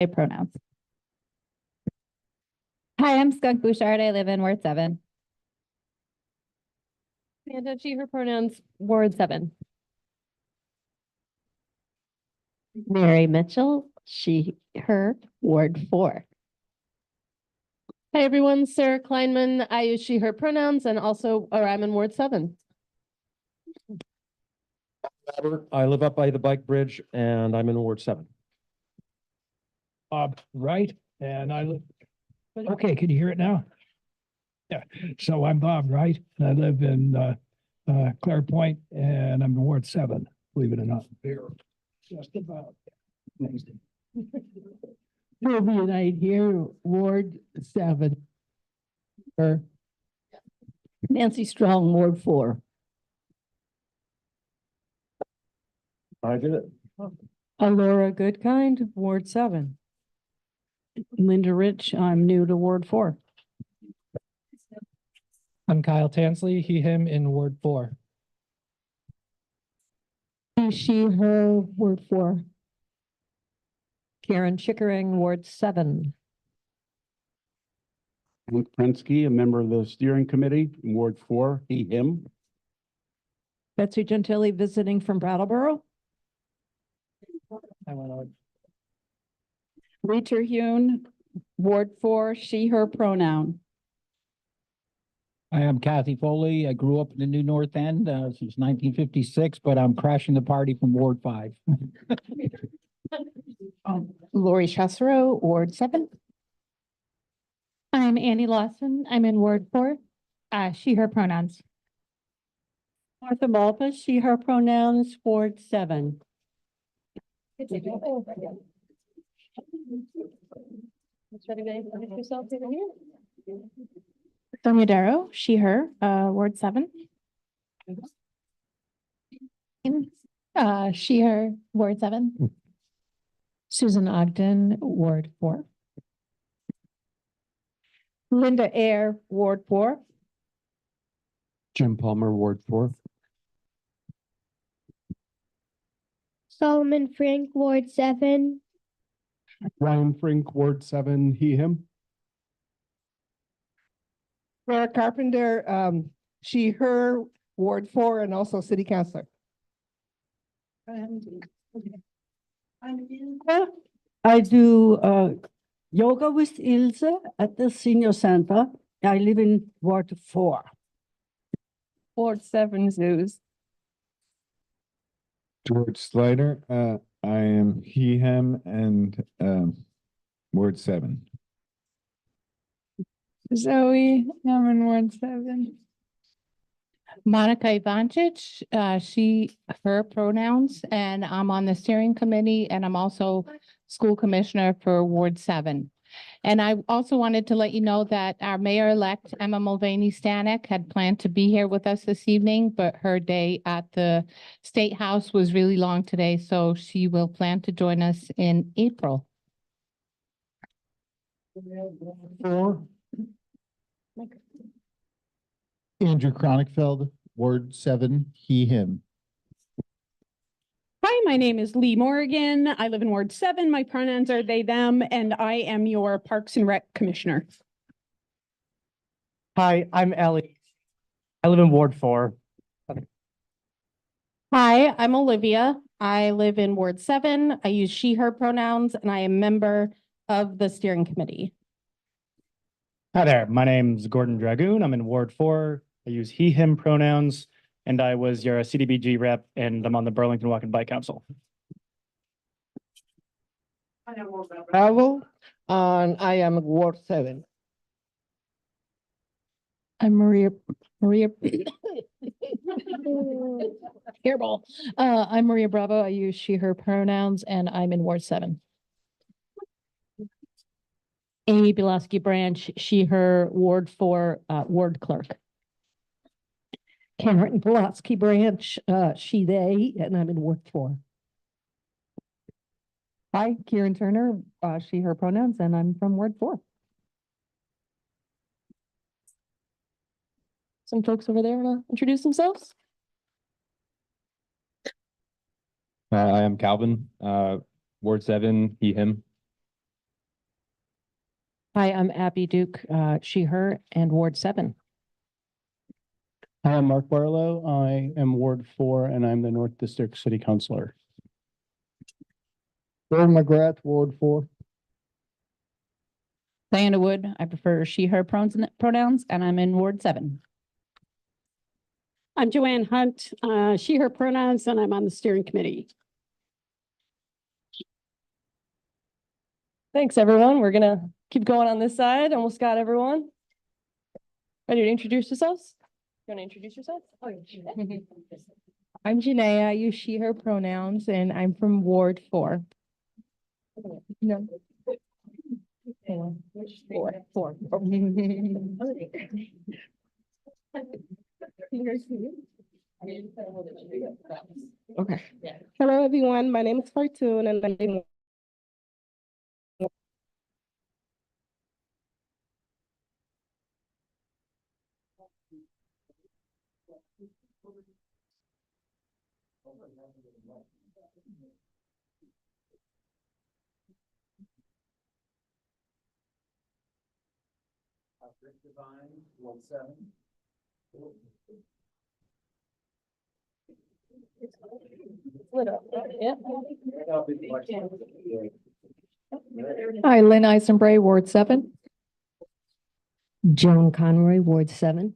pronouns. Hi, I'm Skunk Bouchard. I live in Ward 7. Amanda, she, her pronouns, Ward 7. Mary Mitchell, she, her, Ward 4. Hi, everyone. Sarah Kleinman. I use she, her pronouns, and also, I'm in Ward 7. Robert, I live up by the bike bridge and I'm in Ward 7. Bob Wright, and I live. Okay, can you hear it now? Yeah, so I'm Bob Wright, and I live in Clare Point, and I'm in Ward 7, believe it or not. Just about. Sylvia Knight here, Ward 7. Or Nancy Strong, Ward 4. I did it. Alora Goodkind, Ward 7. Linda Rich, I'm new to Ward 4. I'm Kyle Tansley, he, him in Ward 4. He, she, her, Ward 4. Karen Chickering, Ward 7. Hank Prensky, a member of the steering committee, in Ward 4, he, him. Betsy Gentili visiting from Brattleboro. I went on. Rita Hune, Ward 4, she, her pronoun. I am Kathy Foley. I grew up in the New North End since 1956, but I'm crashing the party from Ward 5. Lori Chassero, Ward 7. I'm Annie Lawson. I'm in Ward 4. She, her pronouns. Martha Malpa, she, her pronouns, Ward 7. Sonia Darrow, she, her, Ward 7. She, her, Ward 7. Susan Ogden, Ward 4. Linda Eyre, Ward 4. Jim Palmer, Ward 4. Solomon Frank, Ward 7. Ryan Frink, Ward 7, he, him. Laura Carpenter, she, her, Ward 4, and also City Councilor. I do yoga with Ilse at the senior center. I live in Ward 4. Ward 7 Zeus. George Slider, I am he, him, and Ward 7. Zoe, I'm in Ward 7. Monica Ivancic, she, her pronouns, and I'm on the steering committee, and I'm also school commissioner for Ward 7. And I also wanted to let you know that our mayor-elect, Emma Mulvaney Stanek, had planned to be here with us this evening, but her day at the State House was really long today, so she will plan to join us in April. 4. Andrew Chronickfeld, Ward 7, he, him. Hi, my name is Lee Morgan. I live in Ward 7. My pronouns are they, them, and I am your Parks and Rec Commissioner. Hi, I'm Ellie. I live in Ward 4. Hi, I'm Olivia. I live in Ward 7. I use she, her pronouns, and I am a member of the steering committee. Hi there, my name's Gordon Dragoon. I'm in Ward 4. I use he, him pronouns, and I was your CDBG rep, and I'm on the Burlington Walk and Bike Council. Bravo, and I am Ward 7. I'm Maria Hairball. I'm Maria Bravo. I use she, her pronouns, and I'm in Ward 7. Amy Bielowski Branch, she, her, Ward 4, ward clerk. Cameron Bielowski Branch, she, they, and I'm in Ward 4. Hi, Kieran Turner, she, her pronouns, and I'm from Ward 4. Some folks over there want to introduce themselves? I am Calvin, Ward 7, he, him. Hi, I'm Abby Duke, she, her, and Ward 7. Hi, I'm Mark Barlow. I am Ward 4 and I'm the North District City Councilor. Bill McGrath, Ward 4. Diana Wood, I prefer she, her pronouns, and I'm in Ward 7. I'm Joanne Hunt, she, her pronouns, and I'm on the steering committee. Thanks, everyone. We're gonna keep going on this side. Almost got everyone. Ready to introduce yourselves? You want to introduce yourself? Oh, yeah. I'm Janae. I use she, her pronouns, and I'm from Ward 4. No. Four. Okay. Hello, everyone. My name is Fortune and I'm Hi, Lynn Eisenbray, Ward 7. Joan Conroy, Ward 7.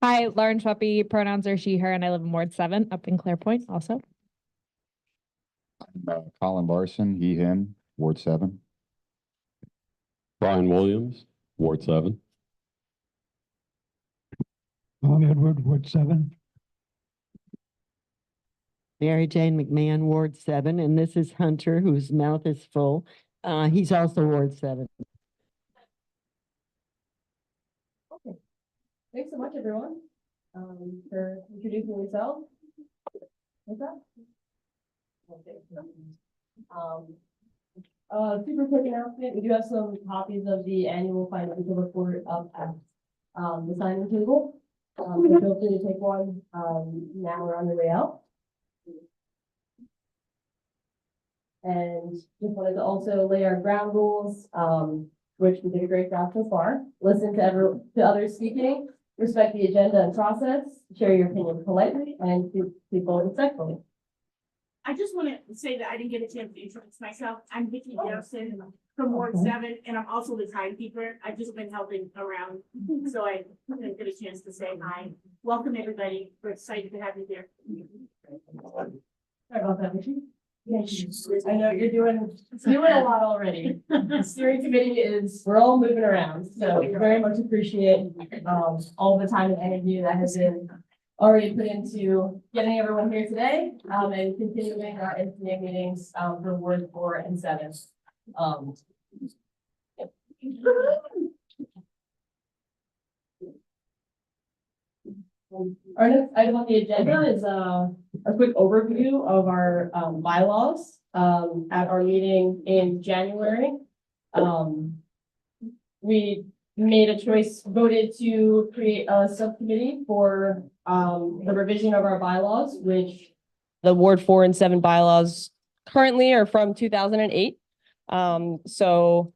Hi, Lauren Schweppe, pronouns are she, her, and I live in Ward 7 up in Clarepoint also. Colin Larson, he, him, Ward 7. Brian Williams, Ward 7. Tom Edward, Ward 7. Mary Jane McMahon, Ward 7, and this is Hunter, whose mouth is full. He's also Ward 7. Okay. Thanks so much, everyone, for introducing yourself. What's that? Okay. Super quick announcement. We do have some copies of the annual financial report up at the signing table. So feel free to take one now or on the way out. And just wanted to also lay our ground rules, which we did a great job so far. Listen to others speaking, respect the agenda and process, share your opinion politely, and keep people respectfully. I just want to say that I didn't get a chance to introduce myself. I'm Vicki Nelson from Ward 7, and I'm also the timekeeper. I've just been helping around, so I didn't get a chance to say hi. Welcome, everybody. We're excited to have you here. Sorry about that, Vicki. I know you're doing a lot already. The steering committee we're all moving around, so we very much appreciate all the time and energy that has been already put into getting everyone here today and continuing our NPA meetings for Ward 4 and 7. Our next item on the agenda is a quick overview of our bylaws at our meeting in January. We made a choice, voted to create a subcommittee for the revision of our bylaws, which the Ward 4 and 7 bylaws currently are from 2008. So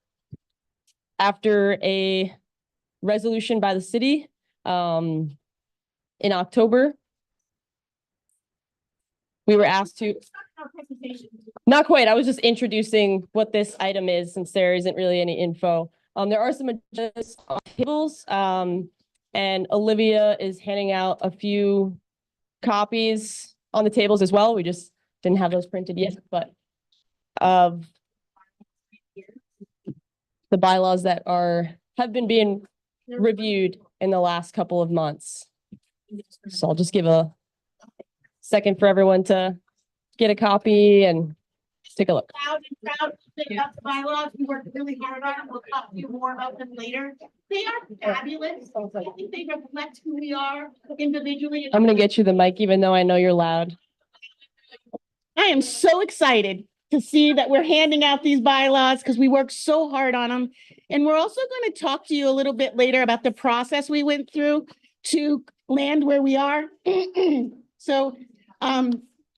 after a resolution by the city in October, we were asked to, not quite, I was just introducing what this item is since there isn't really any info. There are some agendas on tables, and Olivia is handing out a few copies on the tables as well. We just didn't have those printed yet, but of the bylaws that have been being reviewed in the last couple of months. So I'll just give a second for everyone to get a copy and take a look. Proud about the bylaws. We worked really hard on them. We'll talk to you more about them later. They are fabulous. I think they reflect who we are individually. I'm going to get you the mic, even though I know you're loud. I am so excited to see that we're handing out these bylaws because we worked so hard on them. And we're also going to talk to you a little bit later about the process we went through to land where we are. So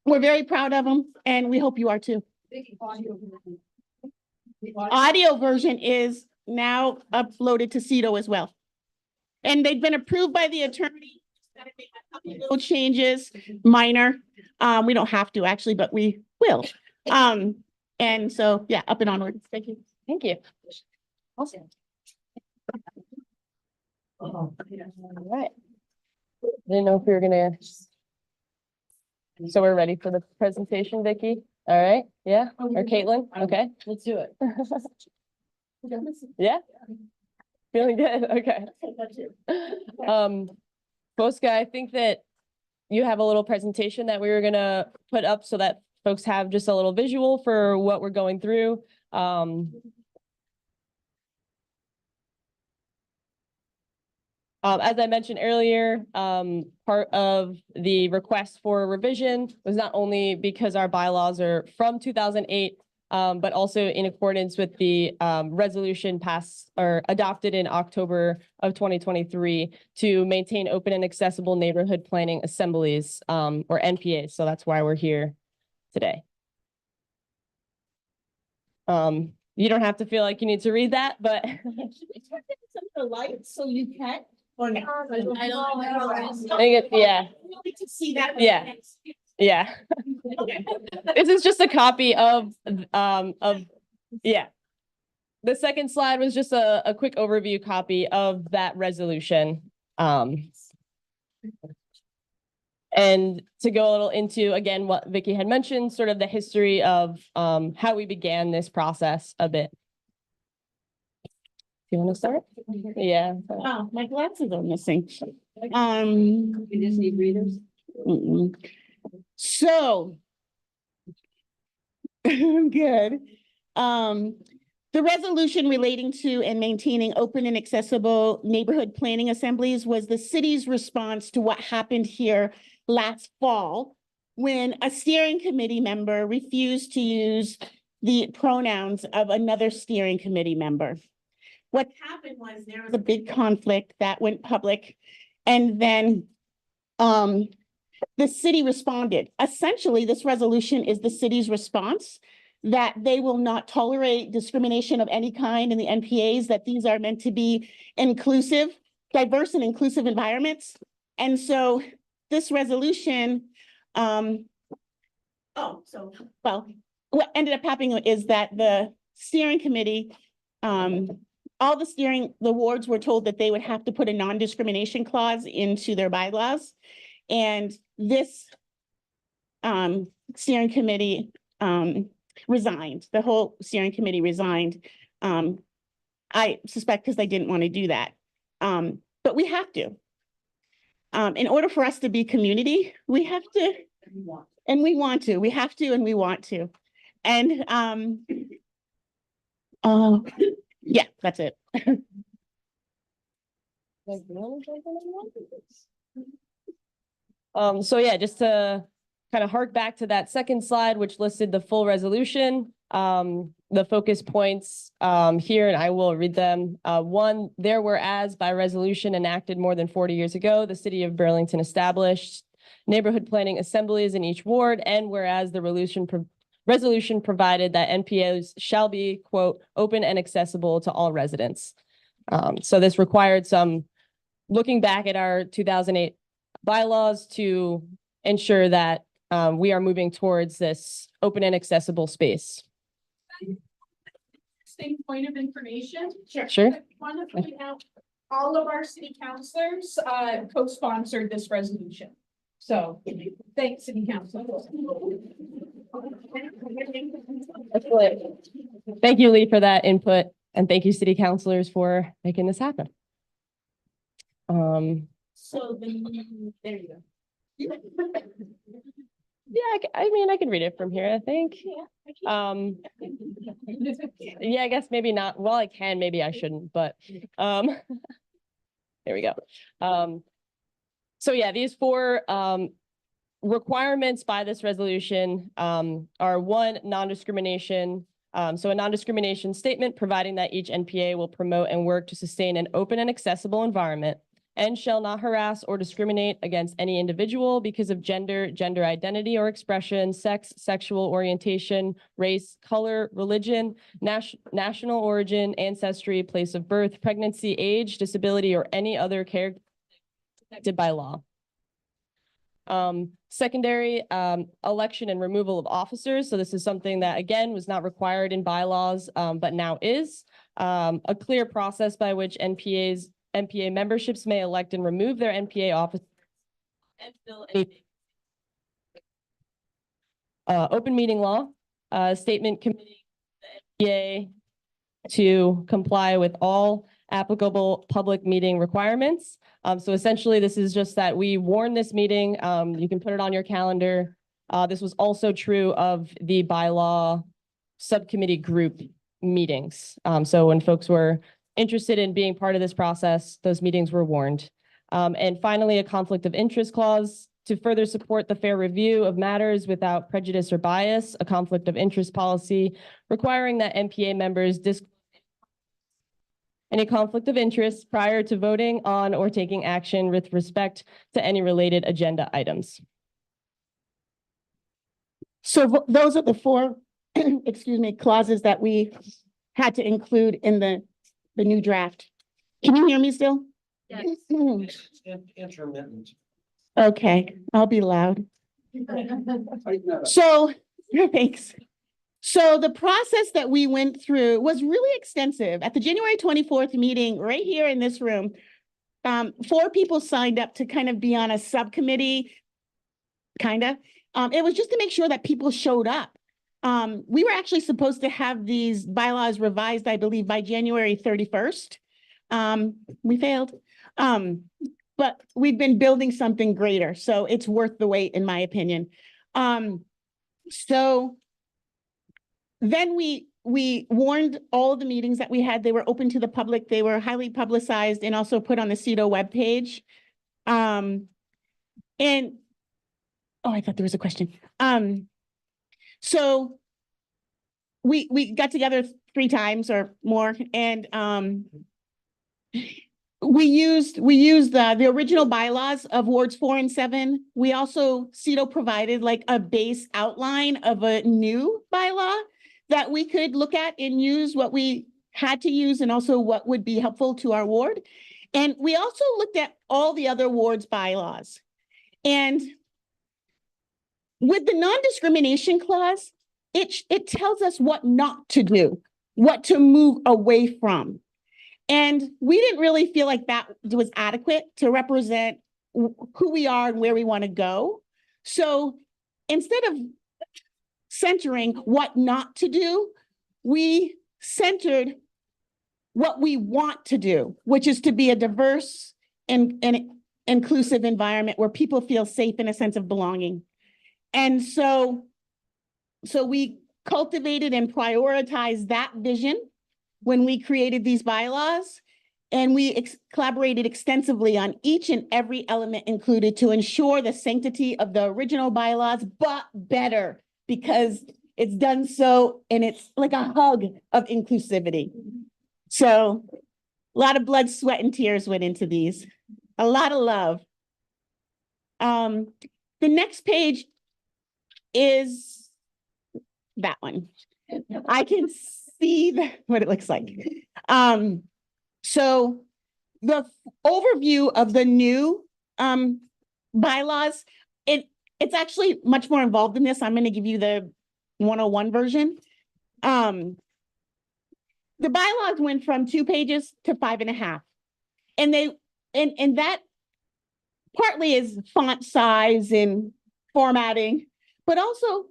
we're very proud of them and we hope you are too. audio version is now uploaded to CETO as well. And they've been approved by the attorney. Little changes, minor. We don't have to actually, but we will. And so, yeah, up and onward. Thank you. Thank you. Awesome. All right. Didn't know if we were gonna. So we're ready for the presentation, Vicky? All right, yeah, or Caitlin? Okay, let's do it. Yeah? Feeling good, okay. Bosca, I think that you have a little presentation that we were gonna put up so that folks have just a little visual for what we're going through. As I mentioned earlier, part of the request for revision was not only because our bylaws are from 2008, but also in accordance with the resolution passed or adopted in October of 2023 to maintain open and accessible neighborhood planning assemblies, or NPAs. So that's why we're here today. You don't have to feel like you need to read that, but Some of the lights so you can. Or no? I don't know. Yeah. Really to see that. Yeah. Yeah. This is just a copy of, yeah. The second slide was just a quick overview copy of that resolution. And to go a little into, again, what Vicky had mentioned, sort of the history of how we began this process a bit. You want to start? Yeah. Oh, my glasses are missing. You just need readers? So. I'm good. The resolution relating to and maintaining open and accessible neighborhood planning assemblies was the city's response to what happened here last fall when a steering committee member refused to use the pronouns of another steering committee member. What happened was there was a big conflict that went public, and then the city responded. Essentially, this resolution is the city's response that they will not tolerate discrimination of any kind in the NPAs, that these are meant to be inclusive, diverse and inclusive environments. And so this resolution, well, what ended up happening is that the steering committee, all the wards were told that they would have to put a non-discrimination clause into their bylaws. And this steering committee resigned. The whole steering committee resigned. I suspect because they didn't want to do that. But we have to. In order for us to be community, we have to, and we want to. We have to and we want to. And yeah, that's it. So yeah, just to kind of hark back to that second slide, which listed the full resolution, the focus points here, and I will read them. One, there whereas by resolution enacted more than 40 years ago, the city of Burlington established neighborhood planning assemblies in each ward, and whereas the resolution provided that NPAs shall be, quote, open and accessible to all residents. So this required some looking back at our 2008 bylaws to ensure that we are moving towards this open and accessible space. Same point of information. Sure. I want to point out all of our city councilors co-sponsored this resolution. So thanks, city council. Excellent. Thank you, Lee, for that input. And thank you, city councilors, for making this happen. So then, there you go. Yeah, I mean, I can read it from here, I think. Yeah, I guess maybe not. Well, I can, maybe I shouldn't, but there we go. So yeah, these four requirements by this resolution are one, non-discrimination. So a non-discrimination statement providing that each NPA will promote and work to sustain an open and accessible environment and shall not harass or discriminate against any individual because of gender, gender identity or expression, sex, sexual orientation, race, color, religion, national origin, ancestry, place of birth, pregnancy, age, disability, or any other character protected by law. Secondary, election and removal of officers. So this is something that, again, was not required in bylaws, but now is. A clear process by which NPA memberships may elect and remove their NPA officers and fill any open meeting law, statement committing the NPA to comply with all applicable public meeting requirements. So essentially, this is just that we warn this meeting. You can put it on your calendar. This was also true of the bylaw subcommittee group meetings. So when folks were interested in being part of this process, those meetings were warned. And finally, a conflict of interest clause to further support the fair review of matters without prejudice or bias, a conflict of interest policy requiring that NPA members disclose any conflict of interest prior to voting on or taking action with respect to any related agenda items. So those are the four, excuse me, clauses that we had to include in the new draft. Can you hear me still? Yes. Intermittent. Okay, I'll be loud. So, thanks. So the process that we went through was really extensive. At the January 24th meeting, right here in this room, 4 people signed up to kind of be on a subcommittee, It was just to make sure that people showed up. We were actually supposed to have these bylaws revised, I believe, by January 31st. We failed. But we've been building something greater, so it's worth the wait, in my opinion. So then we warned all of the meetings that we had. They were open to the public. They were highly publicized and also put on the CEDO webpage. I thought there was a question. So we got together 3 times or more, and we used the original bylaws of wards 4 and 7. We also, CEDO provided like a base outline of a new bylaw that we could look at and use what we had to use and also what would be helpful to our ward. And we also looked at all the other wards bylaws. And with the non-discrimination clause, it tells us what not to do, what to move away from. And we didn't really feel like that was adequate to represent who we are and where we want to go. So instead of centering what not to do, we centered what we want to do, which is to be a diverse and inclusive environment where people feel safe in a sense of belonging. And so we cultivated and prioritized that vision when we created these bylaws, and we collaborated extensively on each and every element included to ensure the sanctity of the original bylaws, but better, because it's done so, and it's like a hug of inclusivity. So a lot of blood, sweat, and tears went into these. A lot of love. The next page is that one. I can see what it looks like. So the overview of the new bylaws, it's actually much more involved than this. I'm going to give you the 101 version. The bylaws went from 2 pages to 5.5. And that partly is font size and formatting, but also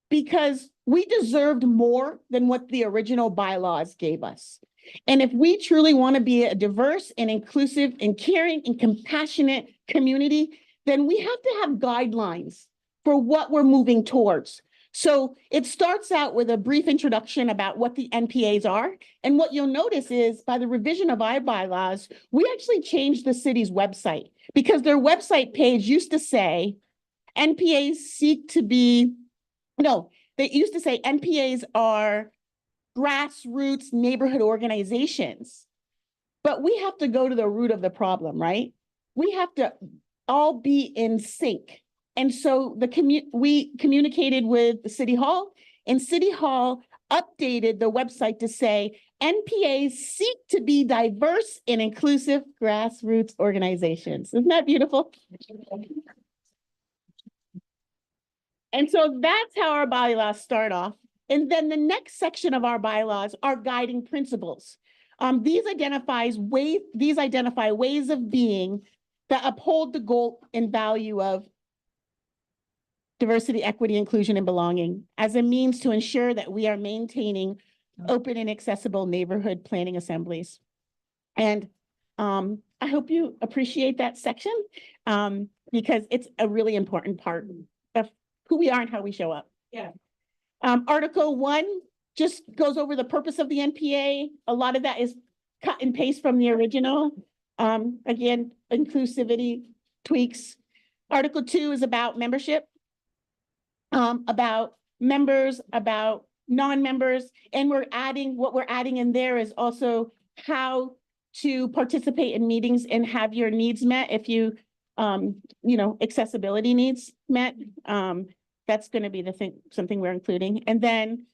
because we deserved more than what the original bylaws gave us. And if we truly want to be a diverse and inclusive and caring and compassionate community, then we have to have guidelines for what we're moving towards. So it starts out with a brief introduction about what the NPAs are. And what you'll notice is by the revision of our bylaws, we actually changed the city's website, because their website page used to say NPAs seek to be, no, they used to say NPAs are grassroots neighborhood organizations. But we have to go to the root of the problem, right? we have to all be in sync. And so we communicated with the City Hall, and City Hall updated the website to say NPAs seek to be diverse and inclusive grassroots organizations. Isn't that beautiful? And so that's how our bylaws start off. And then the next section of our bylaws are guiding principles. These identify ways of being that uphold the goal and value of diversity, equity, inclusion, and belonging as a means to ensure that we are maintaining open and accessible neighborhood planning assemblies. And I hope you appreciate that section because it's a really important part of who we are and how we show up. Yeah. Article 1 just goes over the purpose of the NPA. A lot of that is cut and paste from the original. Again, inclusivity tweaks. Article 2 is about membership, about members, about non-members, and what we're adding in there is also how to participate in meetings and have your needs met if you, accessibility needs met. That's going to be something we're including. And then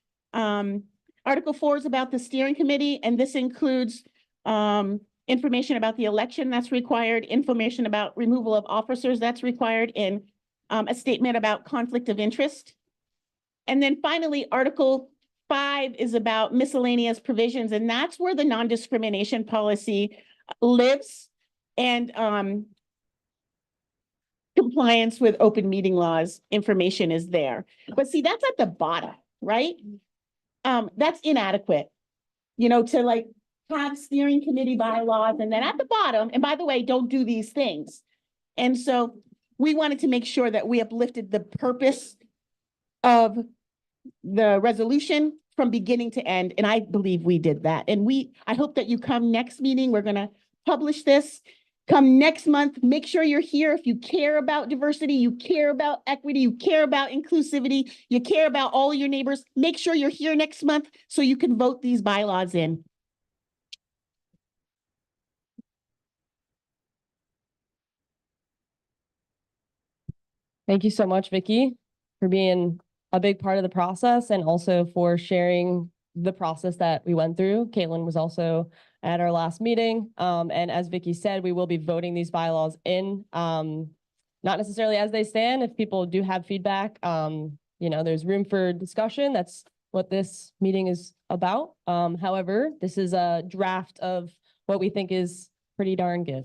Article 4 is about the steering committee, and this includes information about the election that's required, information about removal of officers that's required, and a statement about conflict of interest. And then finally, Article 5 is about miscellaneous provisions, and that's where the non-discrimination policy lives and compliance with open meeting laws information is there. But see, that's at the bottom, right? That's inadequate, to like have steering committee bylaws and then at the bottom, and by the way, don't do these things. And so we wanted to make sure that we uplifted the purpose of the resolution from beginning to end. And I believe we did that. And I hope that you come next meeting. We're going to publish this. Come next month, make sure you're here. If you care about diversity, you care about equity, you care about inclusivity, you care about all your neighbors, make sure you're here next month so you can vote these bylaws in. Thank you so much, Vicky, for being a big part of the process and also for sharing the process that we went through. Caitlin was also at our last meeting. And as Vicky said, we will be voting these bylaws in, not necessarily as they stand. If people do have feedback, there's room for discussion. That's what this meeting is about. However, this is a draft of what we think is pretty darn good.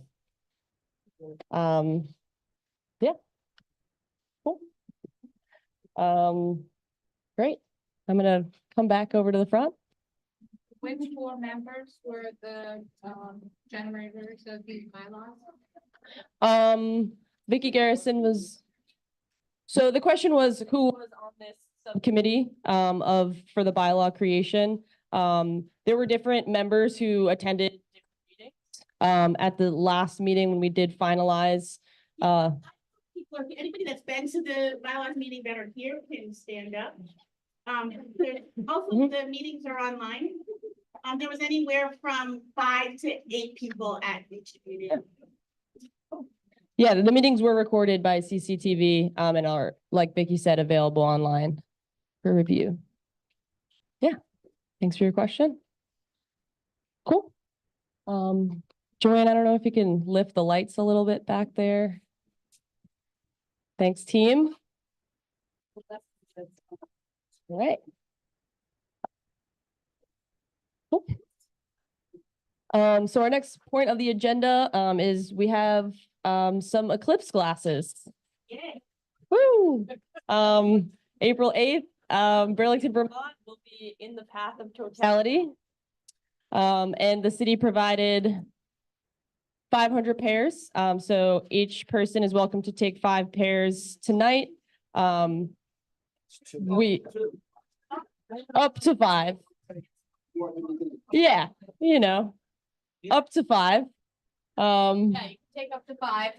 Yeah. Cool. Great. I'm gonna come back over to the front. Which 4 members were the generators of these bylaws? Vicky Garrison was, so the question was who was on this subcommittee for the bylaw creation. There were different members who attended different meetings. At the last meeting when we did finalize. Anybody that's been to the bylaws meeting that are here can stand up. Also, the meetings are online. There was anywhere from 5 to 8 people at each meeting. Yeah, the meetings were recorded by CCTV and are, like Vicky said, available online for review. Yeah, thanks for your question. Cool. Joanne, I don't know if you can lift the lights a little bit back there. Thanks, team. All right. Cool. So our next point of the agenda is we have some Eclipse glasses. Yeah. Woo! April 8th, Burlington, Vermont will be in the path of totality. And the city provided 500 pairs. So each person is welcome to take 5 pairs tonight. Up to 5. Yeah, up to 5. Yeah, you can take up to 5.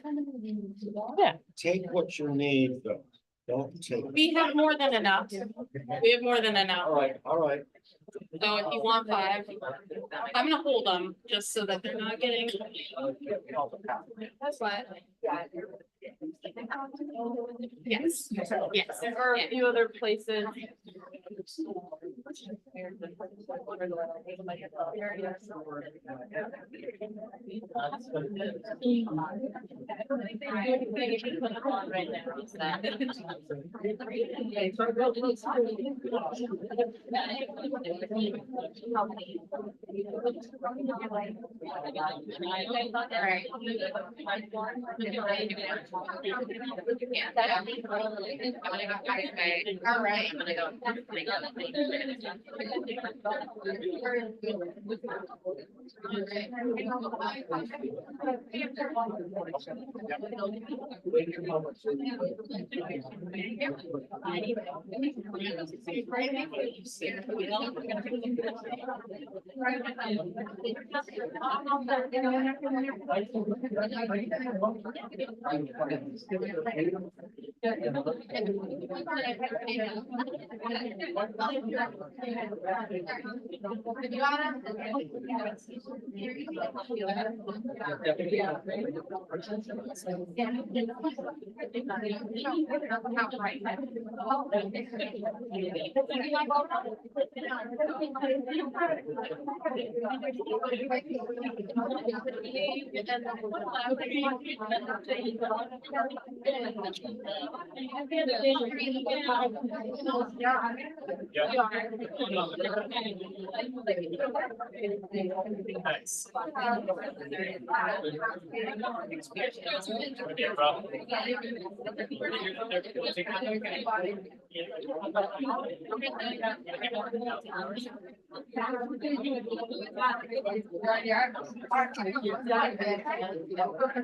Yeah. Take what you need, though. Don't take. We have more than enough. We have more than enough. All right. So if you want 5, I'm gonna hold them just so that they're not getting. That's fine. Yes, yes, there are a few other places. All right.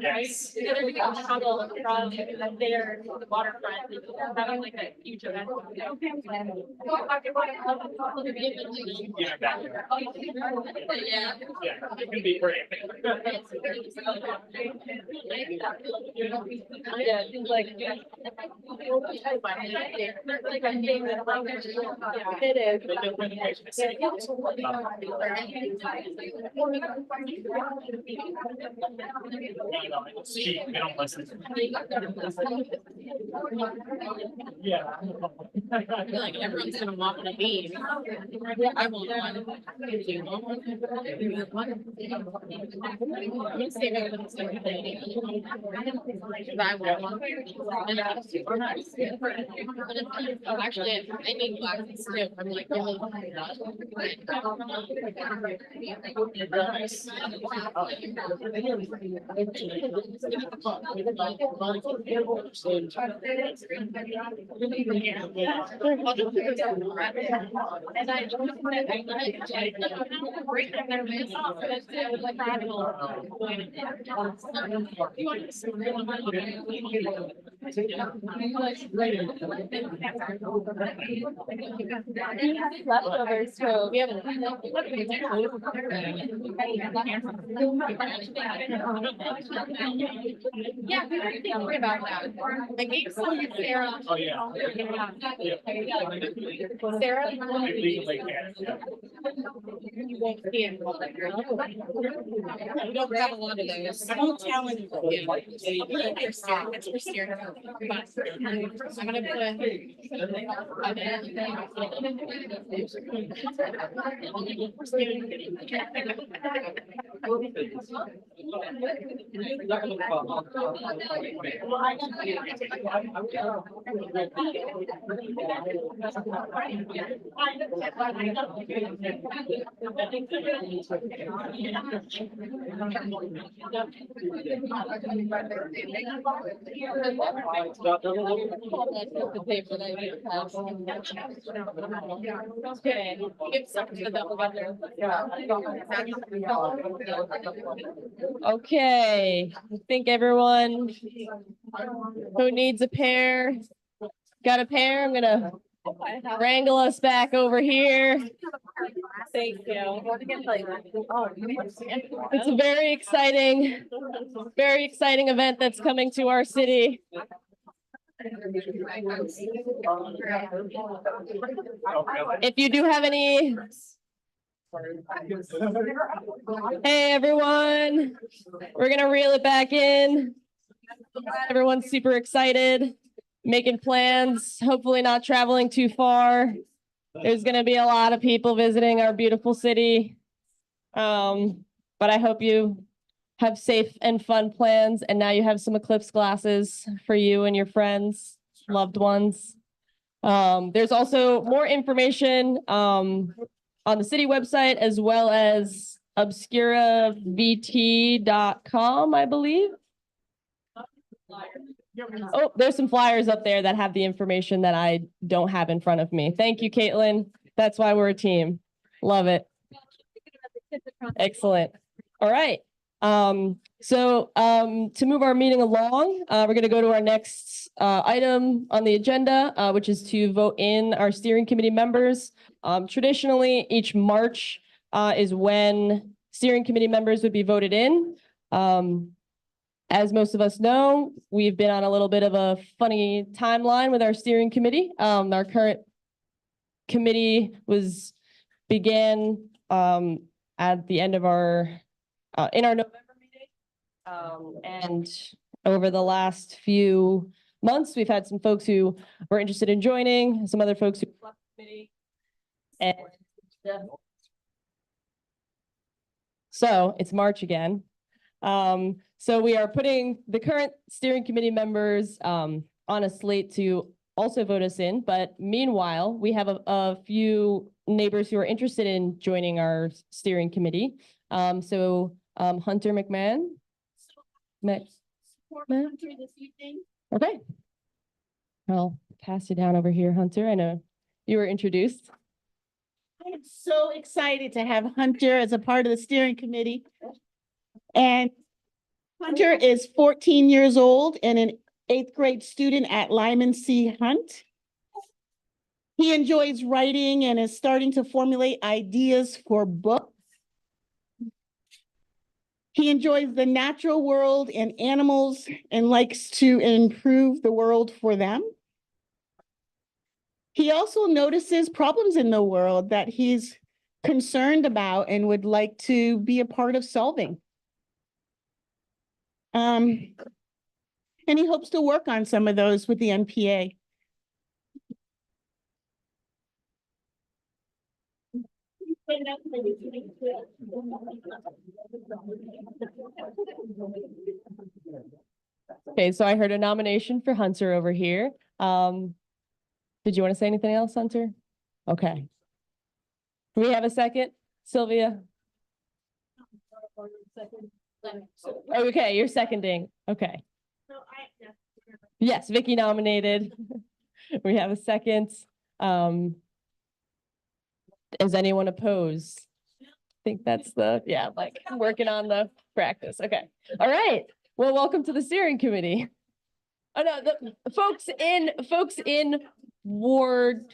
Yes. From there to the waterfront, having like a huge event. Yeah. Yeah, it can be great. Yeah, it's like. It is. They don't listen. Yeah. I feel like everyone's gonna walk on a beam. I won't want to. Save everyone. I won't. Oh, actually, I need glasses too. I'm like, leftovers, so we haven't. Yeah, don't worry about that. I gave some to Sarah. Oh, yeah. Sarah. You won't see it. We don't have a lot of those. I won't tell anyone. It's for steering. I'm gonna Okay, give something to the double button. Okay, I think everyone who needs a pair, got a pair. I'm gonna wrangle us back over here. Thank you. It's a very exciting event that's coming to our city. If you do have any Hey, everyone. We're gonna reel it back in. Everyone's super excited, making plans, hopefully not traveling too far. There's gonna be a lot of people visiting our beautiful city. But I hope you have safe and fun plans, and now you have some Eclipse glasses for you and your friends, loved ones. There's also more information on the city website as well as obscuravt.com, I believe. Oh, there's some flyers up there that have the information that I don't have in front of me. Thank you, Caitlin. That's why we're a team. Love it. Excellent. All right. To move our meeting along, we're going to go to our next item on the agenda, which is to vote in our steering committee members. Traditionally, each March is when steering committee members would be voted in. As most of us know, we've been on a little bit of a funny timeline with our steering committee. Our current committee began at the end of in our November meeting. And over the last few months, we've had some folks who were interested in joining, some other folks who left the committee. And so it's March again. So we are putting the current steering committee members on a slate to also vote us in. But meanwhile, we have a few neighbors who are interested in joining our steering committee. Hunter McMahon. Okay. I'll pass you down over here, Hunter. I know you were introduced. I am so excited to have Hunter as a part of the steering committee. And Hunter is 14 years old and an 8th grade student at Lyman C. Hunt. He enjoys writing and is starting to formulate ideas for books. He enjoys the natural world and animals and likes to improve the world for them. He also notices problems in the world that he's concerned about and would like to be a part of solving. And he hopes to work on some of those with the NPA. Okay, so I heard a nomination for Hunter over here. Did you want to say anything else, Hunter? Okay. Do we have a second? Sylvia? Okay, you're seconding. Okay. Yes, Vicky nominated. We have a second. Is anyone opposed? I think that's working on the practice. Okay. All right. Well, welcome to the steering committee. Oh no, the folks in Ward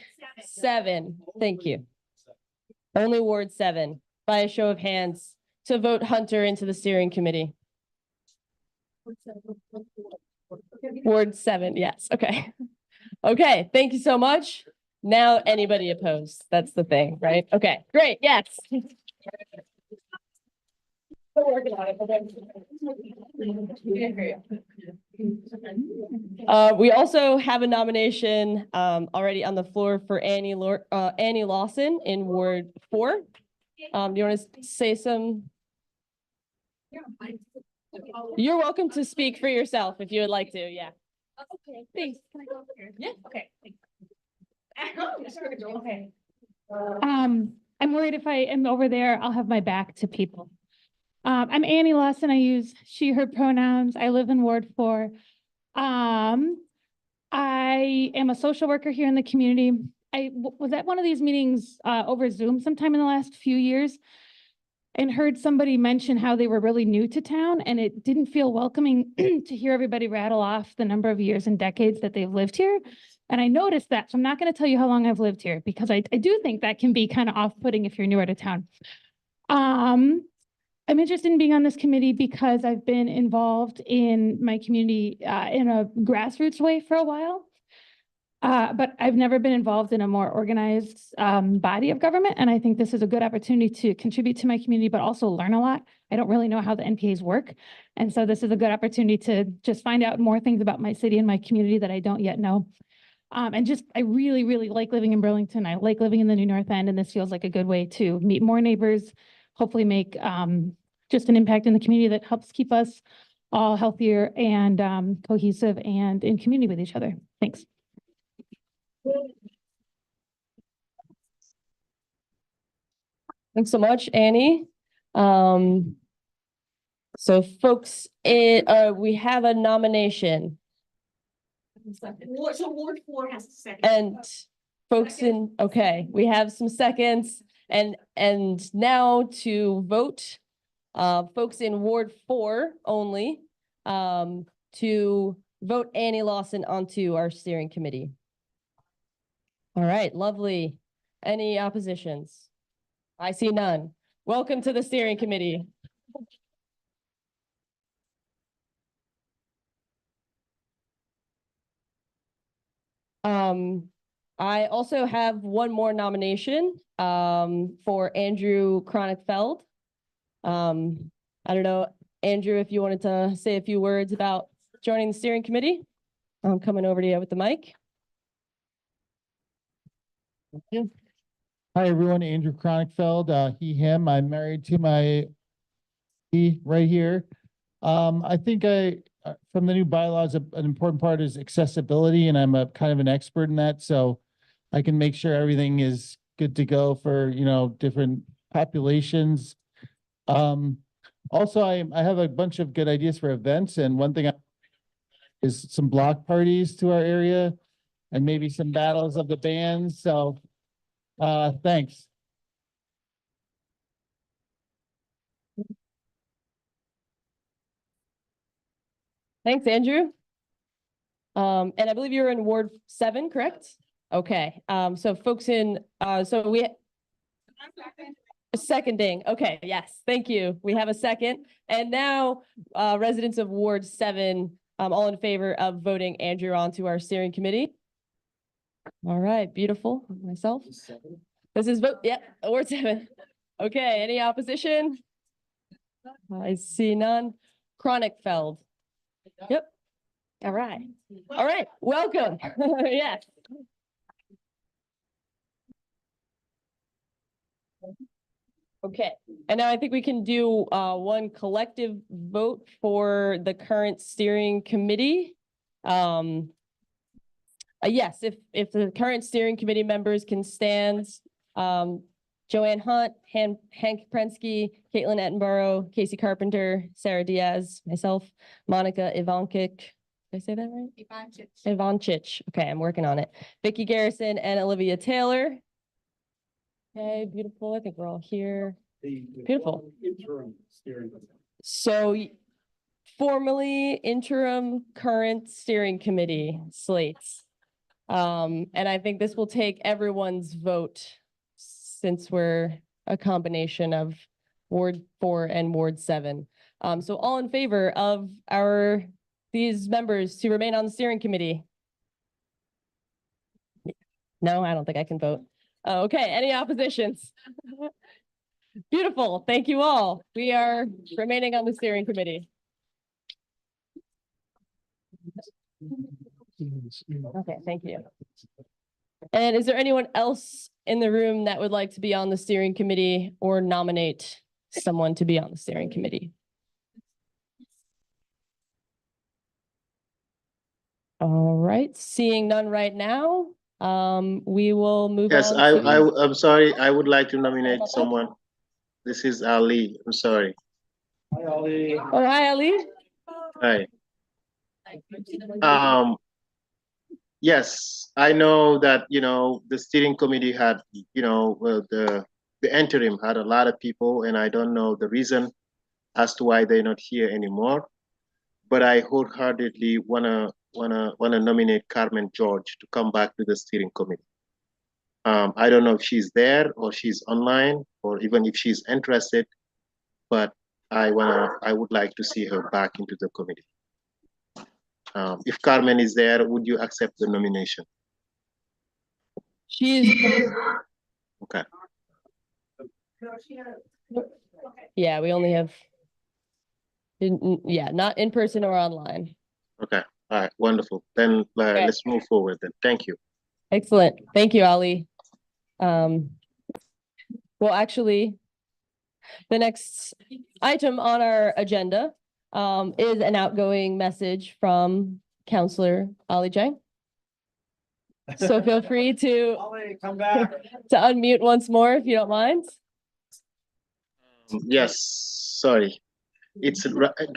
7. Thank you. Only Ward 7, by a show of hands, to vote Hunter into the steering committee. Ward 7, yes. Okay. Okay, thank you so much. Now anybody opposed? That's the thing, right? Okay, great. Yes. We also have a nomination already on the floor for Annie Lawson in Ward 4. Do you want to say some? You're welcome to speak for yourself if you would like to. Yeah. Okay, thanks. Can I go over here? Yeah. Okay. Okay. I'm worried if I am over there, I'll have my back to people. I'm Annie Lawson. I use she, her pronouns. I live in Ward 4. I am a social worker here in the community. I was at one of these meetings over Zoom sometime in the last few years and heard somebody mention how they were really new to town, and it didn't feel welcoming to hear everybody rattle off the number of years and decades that they've lived here. And I noticed that, so I'm not going to tell you how long I've lived here because I do think that can be kind of off-putting if you're newer to town. I'm interested in being on this committee because I've been involved in my community in a grassroots way for a while. But I've never been involved in a more organized body of government, and I think this is a good opportunity to contribute to my community, but also learn a lot. I don't really know how the NPAs work, and so this is a good opportunity to just find out more things about my city and my community that I don't yet know. And just, I really, really like living in Burlington. I like living in the New North End, and this feels like a good way to meet more neighbors, hopefully make just an impact in the community that helps keep us all healthier and cohesive and in community with each other. Thanks. Thanks so much, Annie. So folks, we have a nomination. So Ward 4 has a second. And folks in, okay, we have some seconds and now to vote, folks in Ward 4 only, to vote Annie Lawson onto our steering committee. All right, lovely. Any oppositions? I see none. Welcome to the steering committee. I also have one more nomination for Andrew Chronic-Feld. I don't know, Andrew, if you wanted to say a few words about joining the steering committee. I'm coming over to you with the mic. Thank you. Hi, everyone. Andrew Chronic-Feld, he, him. I'm married to my he right here. I think from the new bylaws, an important part is accessibility, and I'm a kind of an expert in that. So I can make sure everything is good to go for, different populations. Also, I have a bunch of good ideas for events, and one thing is some block parties to our area and maybe some battles of the bands. So thanks. Thanks, Andrew. And I believe you're in Ward 7, correct? Okay, so folks in, so we seconding. Okay, yes, thank you. We have a second. And now residents of Ward 7, all in favor of voting Andrew onto our steering committee. All right, beautiful. Myself. This is vote, yeah, Ward 7. Okay, any opposition? I see none. Chronic-Feld. Yep. All right. All right. Welcome. Yes. Okay. And now I think we can do one collective vote for the current steering committee. Yes, if the current steering committee members can stand, Joanne Hunt, Hank Prensky, Caitlin Attenborough, Casey Carpenter, Sarah Diaz, myself, Monica Ivankic. Did I say that right? Ivanchich. Okay, I'm working on it. Vicky Garrison and Olivia Taylor. Okay, beautiful. I think we're all here. Beautiful. So formerly interim current steering committee slates. And I think this will take everyone's vote, since we're a combination of Ward 4 and Ward 7. So all in favor of these members to remain on the steering committee? No, I don't think I can vote. Okay, any oppositions? Beautiful, thank you all. We are remaining on the steering committee. Okay, thank you. And is there anyone else in the room that would like to be on the steering committee or nominate someone to be on the steering committee? All right, seeing none right now, we will move Yes, on. I'm sorry. I would like to nominate someone. This is Ali. I'm sorry. Hi, Ali. Oh, hi, Ali. Hi. Yes, I know that, the steering committee had, the interim had a lot of people, and I don't know the reason as to why they're not here anymore. But I wholeheartedly wanna nominate Carmen George to come back to the steering committee. I don't know if she's there or she's online or even if she's interested, but I would like to see her back into the committee. If Carmen is there, would you accept the nomination? She's, Okay. yeah, we only have, yeah, not in person or online. Okay. All right. Wonderful. Then Okay. let's move forward then. Thank you. Excellent. Thank you, Ali. Well, actually, the next item on our agenda is an outgoing message from Councilor Ali Dieng. So feel free to Come back. to unmute once more if you don't mind. Yes. Sorry. It's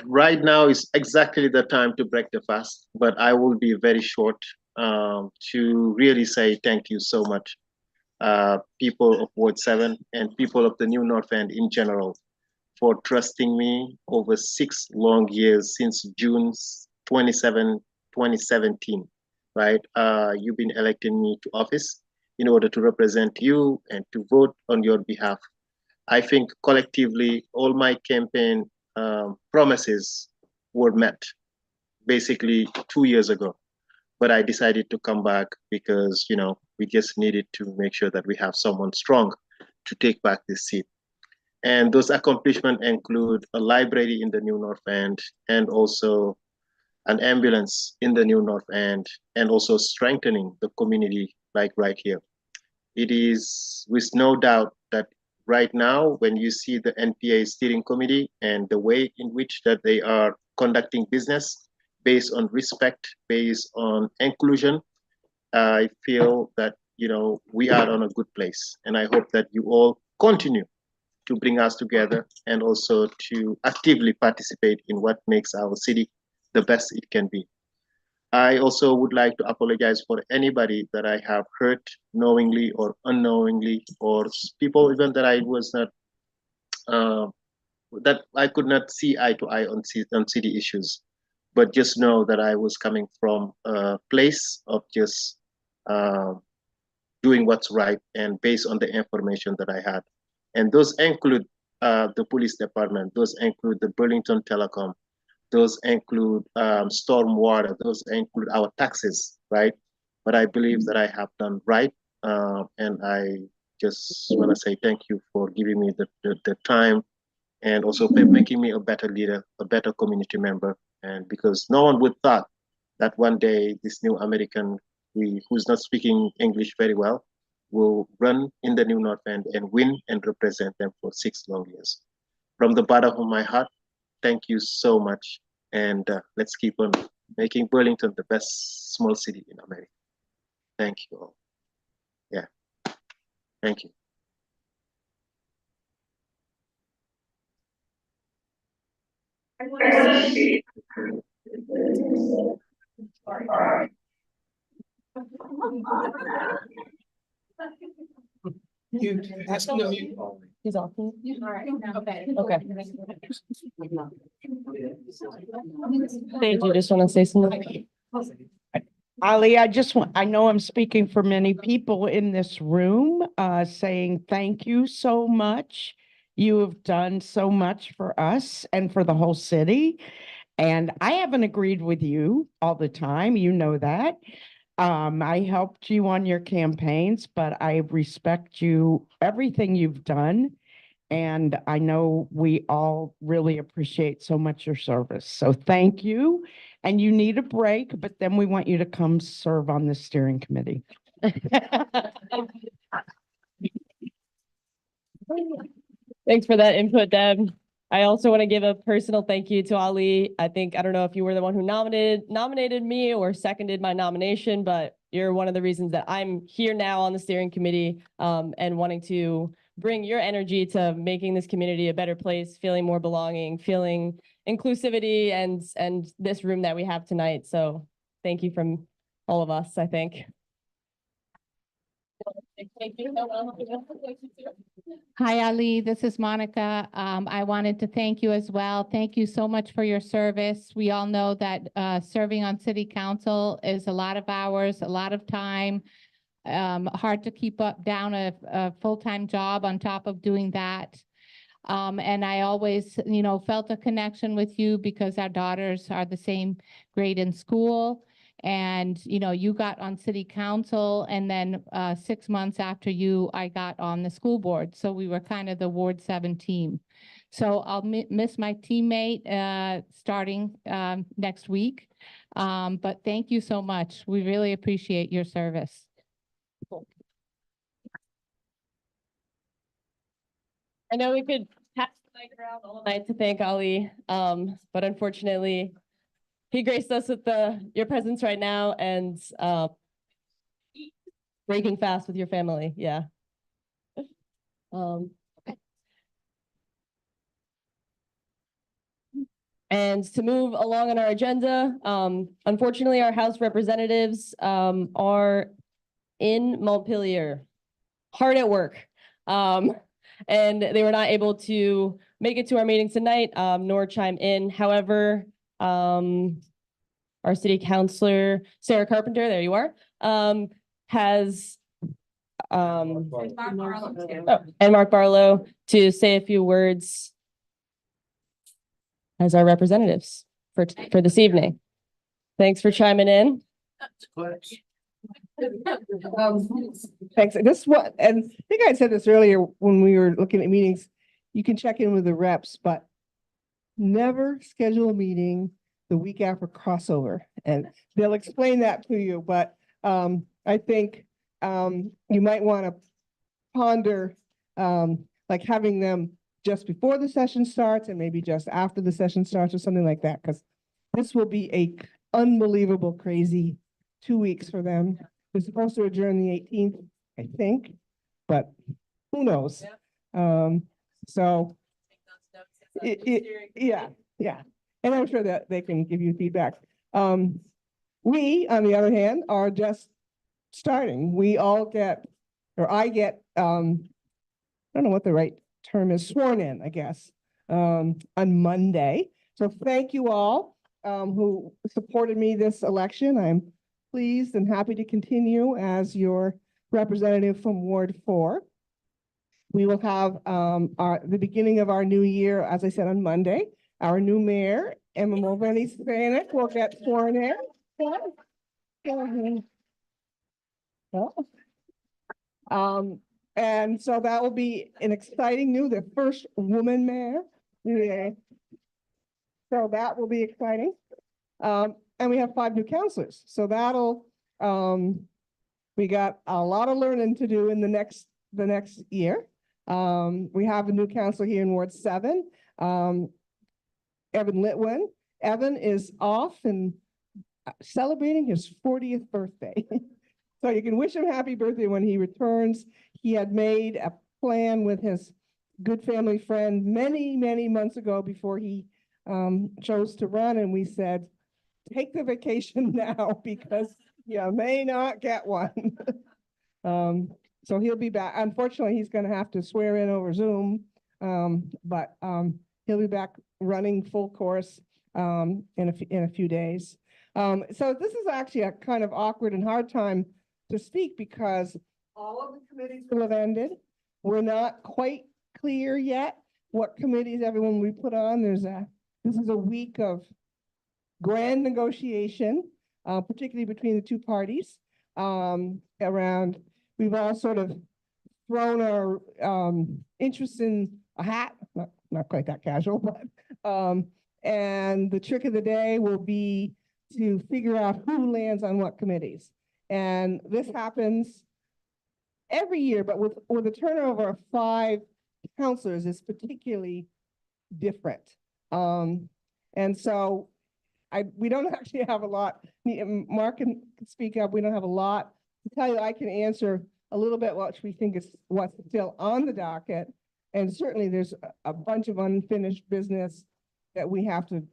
right now is exactly the time to break the fast, but I will be very short to really say thank you so much, people of Ward 7 and people of the New North End in general, for trusting me over 6 long years since June 27, 2017, right? You've been electing me to office in order to represent you and to vote on your behalf. I think collectively, all my campaign promises were met basically 2 years ago. But I decided to come back because, you know, we just needed to make sure that we have someone strong to take back this seat. And those accomplishments include a library in the New North End and also an ambulance in the New North End, and also strengthening the community like right here. It is with no doubt that right now, when you see the NPA steering committee and the way in which that they are conducting business based on respect, based on inclusion, I feel that, you know, we are on a good place. And I hope that you all continue to bring us together and also to actively participate in what makes our city the best it can be. I also would like to apologize for anybody that I have hurt knowingly or unknowingly, or people even that I was not, that I could not see eye to eye on city issues. But just know that I was coming from a place of just doing what's right and based on the information that I had. And those include the police department, those include the Burlington Telecom, those include stormwater, those include our taxes, right? But I believe that I have done right. And I just want to say thank you for giving me the time and also for making me a better leader, a better community member. And because no one would thought that one day this new American who's not speaking English very well will run in the New North End and win and represent them for 6 long years. From the bottom of my heart, thank you so much. And let's keep on making Burlington the best small city in America. Thank you all. Yeah. Thank you. He's off. Okay. Thank you. Just want to say something. Ali, I know I'm speaking for many people in this room, saying thank you so much. You have done so much for us and for the whole city. And I haven't agreed with you all the time. You know that. I helped you on your campaigns, but I respect you, everything you've done. And I know we all really appreciate so much your service. So thank you. And you need a break, but then we want you to come serve on the steering committee. Thanks for that input, Deb. I also want to give a personal thank you to Ali. I don't know if you were the one who nominated me or seconded my nomination, but you're one of the reasons that I'm here now on the steering committee, and wanting to bring your energy to making this community a better place, feeling more belonging, feeling inclusivity and this room that we have tonight. So thank you from all of us, I think. Thank you. Hi, Ali. This is Monica. I wanted to thank you as well. Thank you so much for your service. We all know that serving on city council is a lot of hours, a lot of time, hard to keep down a full-time job on top of doing that. And I always, felt a connection with you because our daughters are the same grade in school. And, you know, you got on city council, and then 6 months after you, I got on the school board. So we were kind of the Ward 7 team. So I'll miss my teammate starting next week. But thank you so much. We really appreciate your service. I know we could pass the mic around all night to thank Ali, but unfortunately, he graced us with your presence right now and breaking fast with your family. Yeah. And to move along on our agenda, unfortunately, our House representatives are in Montpelier, hard at work. And they were not able to make it to our meeting tonight, nor chime in. However, our city councilor, Sarah Carpenter, there you are, has and Mark Barlow to say a few words as our representatives for this evening. Thanks for chiming in. Thanks. This what, and I think I said this earlier when we were looking at meetings, you can check in with the reps, but never schedule a meeting the week after crossover, and they'll explain that to you. But I think you might want to ponder like having them just before the session starts and maybe just after the session starts or something like that, because this will be a unbelievable, crazy 2 weeks for them. They're supposed to adjourn the 18th, I think, but who knows? So yeah. And I'm sure that they can give you feedback. We, on the other hand, are just starting. We all get, or I get, I don't know what the right term is, sworn in, I guess, on Monday. So thank you all who supported me this election. I'm pleased and happy to continue as your representative from Ward 4. We will have the beginning of our new year, as I said, on Monday. Our new mayor, Emma Mulvaney-Spanik, will get sworn in. And so that will be an exciting the first woman mayor. Yeah. So that will be exciting. And we have 5 new councilors. So that'll, we got a lot of learning to do in the next year. We have a new councilor here in Ward 7, Evan Litwin. Evan is off and celebrating his 40th birthday. So you can wish him happy birthday when he returns. He had made a plan with his good family friend many, many months ago before he chose to run. And we said, take the vacation now because you may not get one. So he'll be back. Unfortunately, he's going to have to swear in over Zoom, but he'll be back running full course in a few days. So this is actually a kind of awkward and hard time to speak because all of the committees will have ended. We're not quite clear yet what committees everyone we put on. This is a week of grand negotiation, particularly between the two parties around. We've all sort of thrown our interests in a hat, not quite that casual, but and the trick of the day will be to figure out who lands on what committees. And this happens every year, but with a turnover of 5 councilors is particularly different. And so we don't actually have a lot. Mark can speak up. We don't have a lot to tell you. I can answer a little bit what we think is what's still on the docket. And certainly there's a bunch of unfinished business that we have to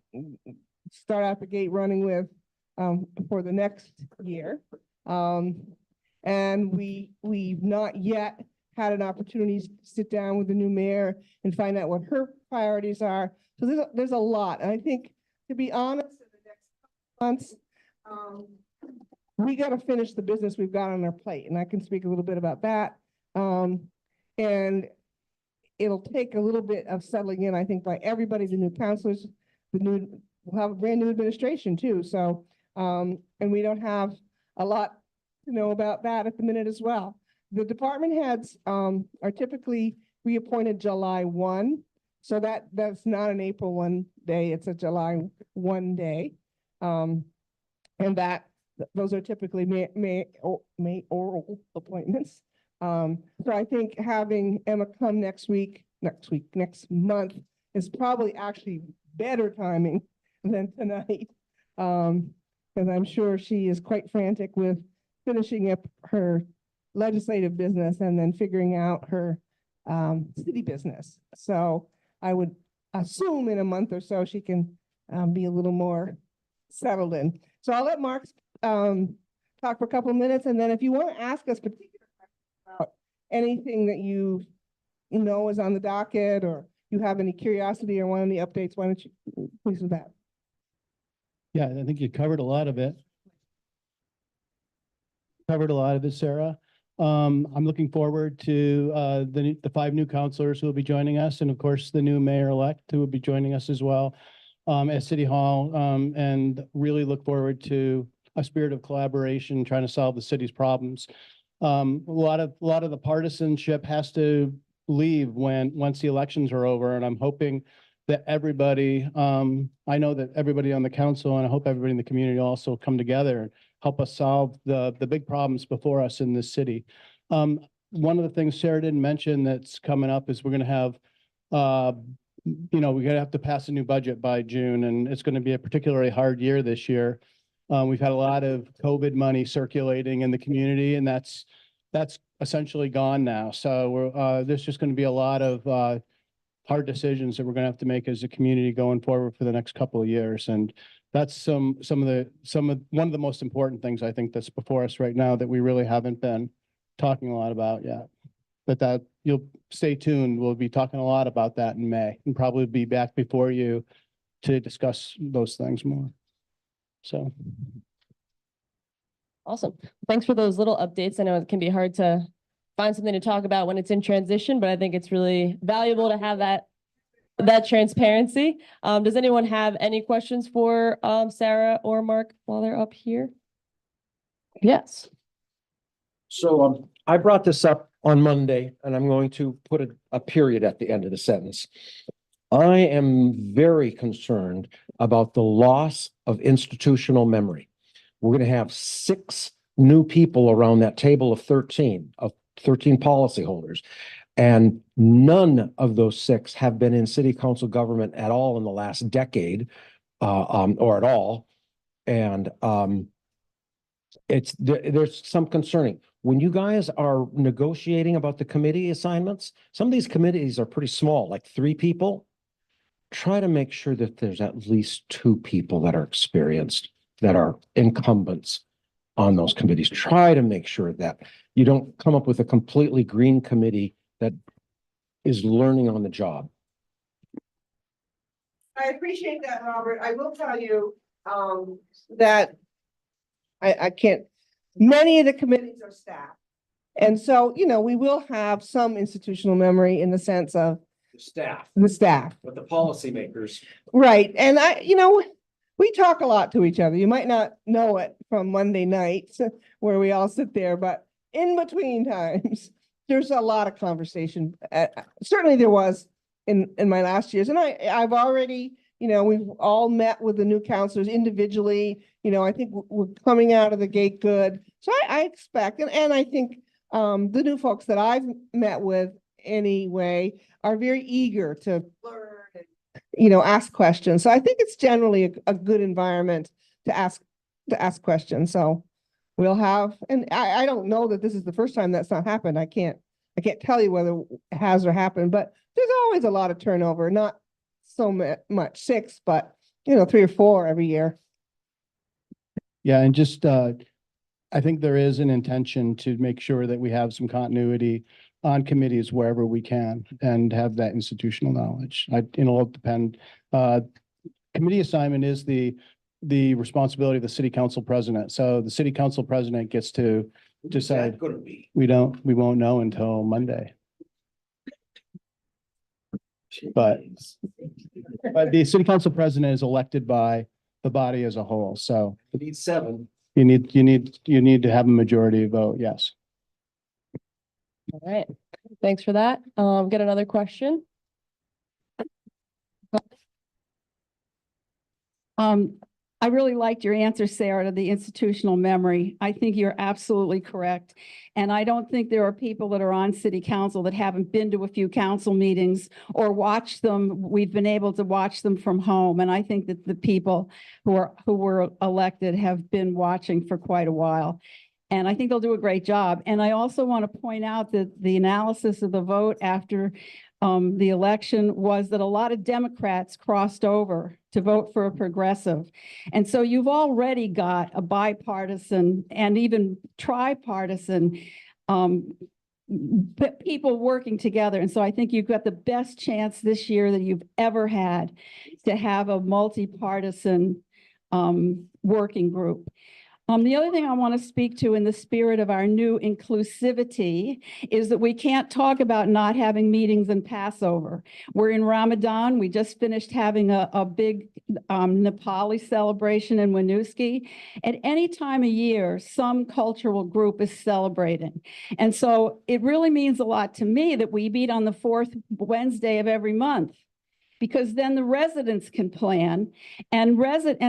start out the gate running with for the next year. And we've not yet had an opportunity to sit down with the new mayor and find out what her priorities are. So there's a lot. And I think, to be honest, in the next months, we got to finish the business we've got on our plate. And I can speak a little bit about that. And it'll take a little bit of settling in, I think, by everybody, the new councilors, we'll have a brand new administration too. So And we don't have a lot to know about that at the minute as well. The department heads, are typically reappointed July 1. So that's not an April 1 day, it's a July 1 day. And those are typically May oral appointments. So I think having Emma come next month is probably actually better timing than tonight. Because I'm sure she is quite frantic with finishing up her legislative business and then figuring out her city business. So I would assume in a month or so she can be a little more settled in. So I'll let Mark talk for a couple of minutes, and then if you want to ask us particular questions about anything that you know is on the docket, or you have any curiosity or want any updates, why don't you please do that? Yeah, I think you covered a lot of it. Sarah. I'm looking forward to the 5 new councilors who will be joining us, and of course, the new mayor-elect who will be joining us as well at City Hall, and really look forward to a spirit of collaboration, trying to solve the city's problems. A lot of the partisanship has to leave once the elections are over, and I'm hoping that everybody, I know that everybody on the council, and I hope everybody in the community also come together and help us solve the big problems before us in this city. One of the things Sarah didn't mention that's coming up is we're going to have, we're going to have to pass a new budget by June, and it's going to be a particularly hard year this year. We've had a lot of COVID money circulating in the community, and that's essentially gone now. So there's just going to be a lot of hard decisions that we're going to have to make as a community going forward for the next couple of years. And that's one of the most important things I think that's before us right now that we really haven't been talking a lot about yet. But you'll stay tuned. We'll be talking a lot about that in May, and probably be back before you to discuss those things more. So. Awesome. Thanks for those little updates. I know it can be hard to find something to talk about when it's in transition, but I think it's really valuable to have that transparency. Does anyone have any questions for Sarah or Mark while they're up here? Yes. So I brought this up on Monday, and I'm going to put a period at the end of the sentence. I am very concerned about the loss of institutional memory. We're going to have 6 new people around that table of 13 policyholders. And none of those 6 have been in city council government at all in the last decade, or at all. And there's some concerning. When you guys are negotiating about the committee assignments, some of these committees are pretty small, like 3 people. Try to make sure that there's at least 2 people that are experienced, that are incumbents on those committees. Try to make sure that you don't come up with a completely green committee that is learning on the job. I appreciate that, Robert. I will tell you that I can't, many of the committees are staff. And so, we will have some institutional memory in the sense of the staff. But the policymakers. Right. And we talk a lot to each other. You might not know it from Monday nights where we all sit there, but in between times, there's a lot of conversation. Certainly there was in my last years. And I've already, we've all met with the new councilors individually. I think we're coming out of the gate good. So I expect, and I think the new folks that I've met with anyway are very eager to learn and, ask questions. So I think it's generally a good environment to ask questions. So we'll have, and I don't know that this is the first time that's not happened. I can't tell you whether it has or happened, but there's always a lot of turnover, not so much 6, but 3 or 4 every year. Yeah, and just I think there is an intention to make sure that we have some continuity on committees wherever we can and have that institutional knowledge. It'll depend. Committee assignment is the responsibility of the city council president. So the city council president gets to decide. We won't know until Monday. But the city council president is elected by the body as a whole. So We need 7. you need to have a majority vote, yes. All right, thanks for that. Get another question. I really liked your answer, Sarah, to the institutional memory. I think you're absolutely correct. And I don't think there are people that are on city council that haven't been to a few council meetings or watched them. We've been able to watch them from home. And I think that the people who were elected have been watching for quite a while. And I think they'll do a great job. And I also want to point out that the analysis of the vote after the election was that a lot of Democrats crossed over to vote for a progressive. And so you've already got a bipartisan and even tripartisan people working together. And so I think you've got the best chance this year that you've ever had to have a multi-partisan working group. The other thing I want to speak to in the spirit of our new inclusivity is that we can't talk about not having meetings in Passover. We're in Ramadan. We just finished having a big Nepali celebration in Winooski. At any time of year, some cultural group is celebrating. And so it really means a lot to me that we meet on the 4th Wednesday of every month, because then the residents can plan, and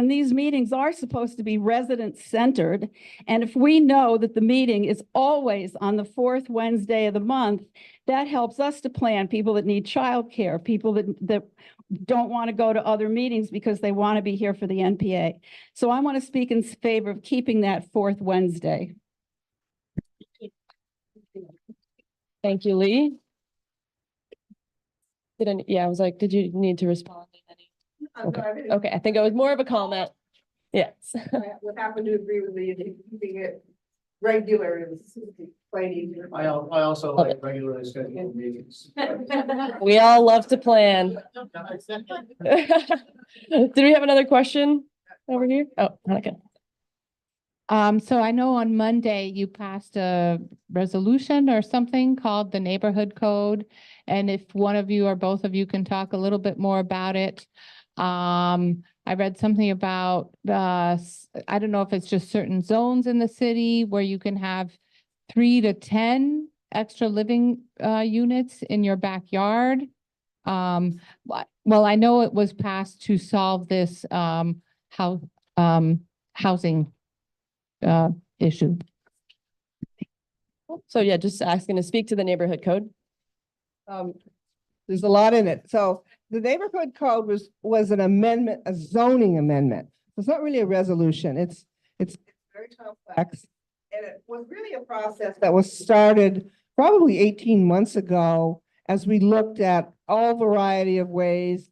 these meetings are supposed to be resident-centered. And if we know that the meeting is always on the 4th Wednesday of the month, that helps us to plan people that need childcare, people that don't want to go to other meetings because they want to be here for the NPA. So I want to speak in favor of keeping that 4th Wednesday. Thank you, Lee. Yeah, I was like, did you need to respond? Okay, I think it was more of a comment. Yes. I would happen to agree with you, keeping it regular is quite easier. I also like regularly scheduled meetings. We all love to plan. Did we have another question over here? Oh, okay. So I know on Monday you passed a resolution or something called the Neighborhood Code. And if one of you or both of you can talk a little bit more about it. I read something about, I don't know if it's just certain zones in the city where you can have 3 to 10 extra living units in your backyard. Well, I know it was passed to solve this housing issue. So yeah, just asking to speak to the neighborhood code. There's a lot in it. So the neighborhood code was an amendment, a zoning amendment. It's not really a resolution. It's very complex. And it was really a process that was started probably 18 months ago as we looked at all variety of ways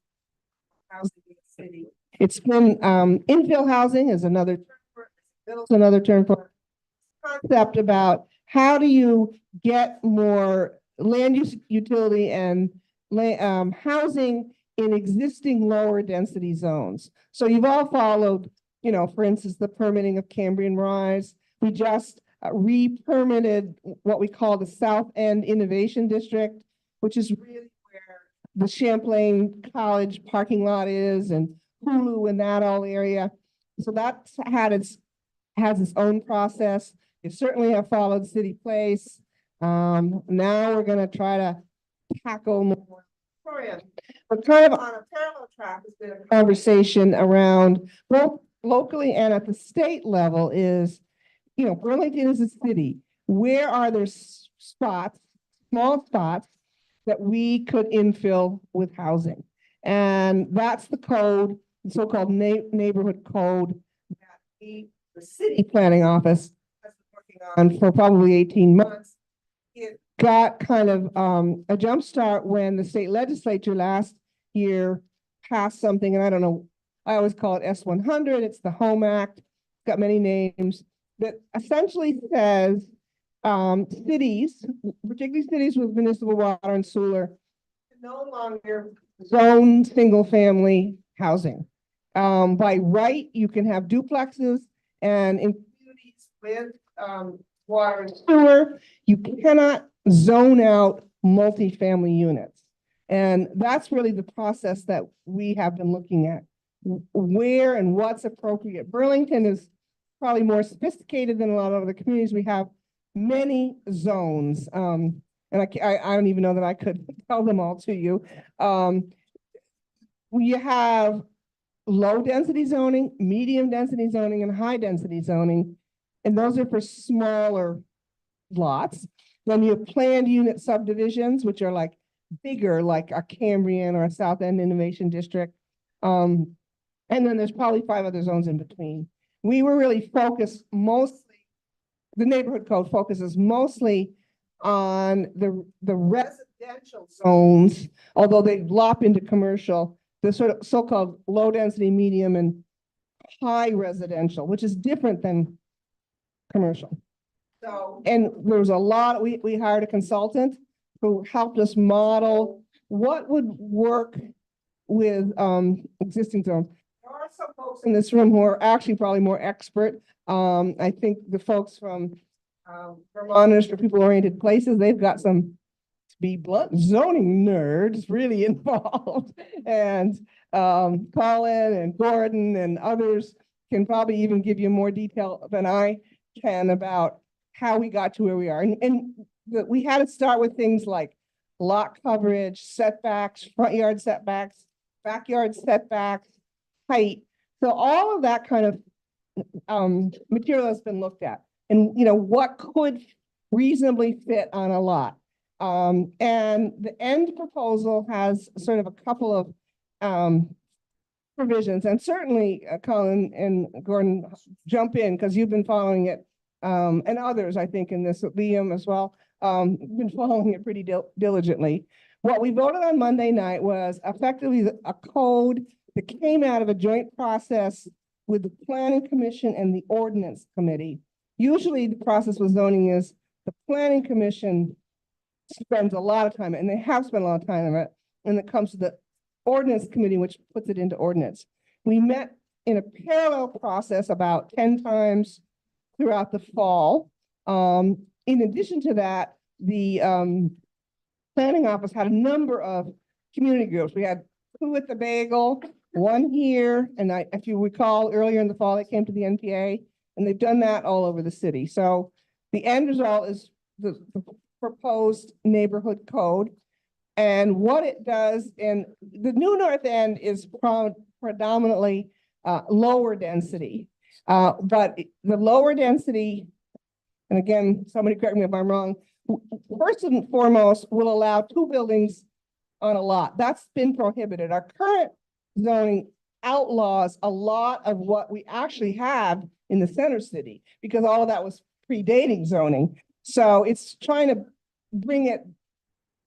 housing in the city. It's been infill housing is another term for it. It's another term for it. Concept about how do you get more land use utility and housing in existing lower density zones. So you've all followed, you know, for instance, the permitting of Cambrian Rise. We just re-permitted what we call the South End Innovation District, which is really where the Champlain College parking lot is and Hulu and that all area. So that's has its own process. You certainly have followed City Place. Now we're going to try to tackle more. But kind of on a parallel track has been a conversation around both locally and at the state level is, you know, Burlington is a city. Where are there spots, small spots that we could infill with housing? And that's the code, the so-called neighborhood code that the city planning office has been working on for probably 18 months. It got kind of a jump start when the state legislature last year passed something, and I don't know, I always call it S100. It's the Home Act. It's got many names that essentially says cities, particularly cities with municipal water and sewer, no longer zone single family housing. By right, you can have duplexes, and in communities with water and sewer, you cannot zone out multifamily units. And that's really the process that we have been looking at where and what's appropriate. Burlington is probably more sophisticated than a lot of other communities. We have many zones. And I don't even know that I could tell them all to you. We have low density zoning, medium density zoning, and high density zoning. And those are for smaller lots. Then you have planned unit subdivisions, which are like bigger, like a Cambrian or a South End Innovation District. And then there's probably 5 other zones in between. We were really focused mostly, the neighborhood code focuses mostly on the residential zones, although they lop into commercial, the sort of so-called low density, medium, and high residential, which is different than commercial. So, and there was a lot, we hired a consultant who helped us model what would work with existing zones. There are some folks in this room who are actually probably more expert. I think the folks from Vermonters for People-Oriented Places, they've got some, to be blunt, zoning nerds really involved. And Colin and Gordon and others can probably even give you more detail than I can about how we got to where we are. And we had to start with things like lot coverage, setbacks, front yard setbacks, backyard setbacks, height. So all of that kind of material has been looked at. And, you know, what could reasonably fit on a lot. And the end proposal has sort of a couple of provisions, and certainly Colin and Gordon jump in because you've been following it, and others, I think, in this, Liam as well, been following it pretty diligently. What we voted on Monday night was effectively a code that came out of a joint process with the Planning Commission and the Ordinance Committee. Usually the process with zoning is the Planning Commission spends a lot of time, and they have spent a lot of time on it, and it comes to the Ordinance Committee, which puts it into ordinance. We met in a parallel process about 10 times throughout the fall. In addition to that, the planning office had a number of community groups. We had 2 at the Bagel, 1 here, and if you recall, earlier in the fall, they came to the NPA, and they've done that all over the city. So the end result is the proposed neighborhood code. And what it does, and the new North End is predominantly lower density. But the lower density, and again, somebody correct me if I'm wrong, first and foremost will allow 2 buildings on a lot. That's been prohibited. Our current zoning outlaws a lot of what we actually have in the center city, because all of that was predating zoning. So it's trying to bring it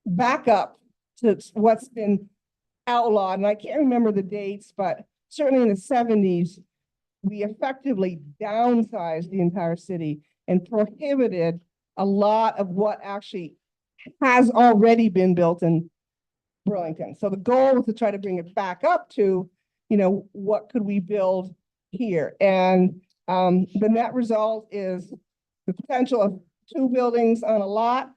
back up to what's been outlawed. And I can't remember the dates, but certainly in the 70s, we effectively downsized the entire city and prohibited a lot of what actually has already been built in Burlington. So the goal was to try to bring it back up to, you know, what could we build here? And the net result is the potential of 2 buildings on a lot,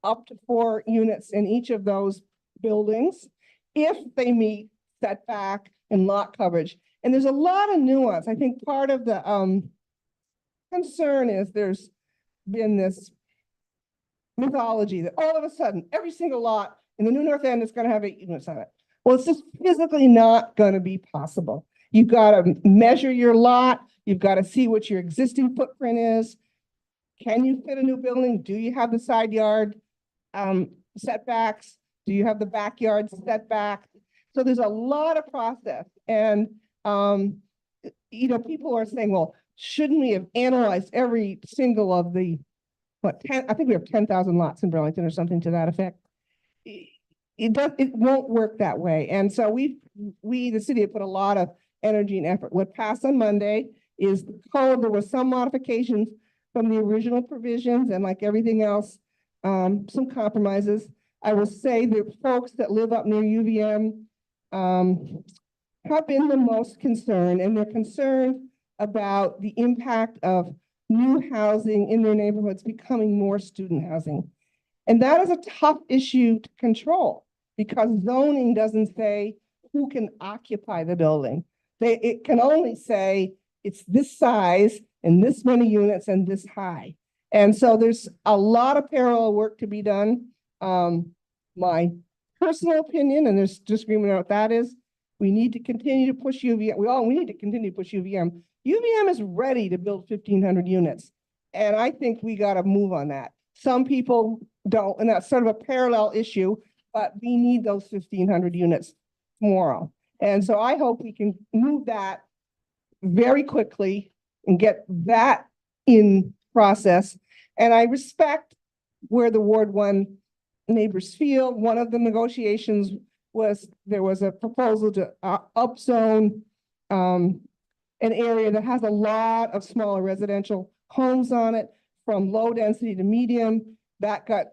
up to 4 units in each of those buildings, if they meet setback and lot coverage. And there's a lot of nuance. I think part of the concern is there's been this mythology that all of a sudden, every single lot in the new North End is going to have 8 units on it. Well, it's just physically not going to be possible. You've got to measure your lot. You've got to see what your existing footprint is. Can you fit a new building? Do you have the side yard setbacks? Do you have the backyard setback? So there's a lot of process. And, you know, people are saying, well, shouldn't we have analyzed every single of the, what, 10, I think we have 10,000 lots in Burlington or something to that effect. It won't work that way. And so we, the city, have put a lot of energy and effort. What passed on Monday is the code. There was some modifications from the original provisions, and like everything else, some compromises. I will say the folks that live up near UVM have been the most concerned, and they're concerned about the impact of new housing in their neighborhoods becoming more student housing. And that is a tough issue to control because zoning doesn't say who can occupy the building. it can only say it's this size and this many units and this high. And so there's a lot of parallel work to be done. My personal opinion, and there's disagreement on what that is, we need to continue to push UVM. We need to continue to push UVM. UVM is ready to build 1,500 units. And I think we got to move on that. Some people don't, and that's sort of a parallel issue, but we need those 1,500 units tomorrow. And so I hope we can move that very quickly and get that in process. And I respect where the Ward 1 neighbors feel. One of the negotiations was, there was a proposal to upzone an area that has a lot of smaller residential homes on it, from low density to medium. That got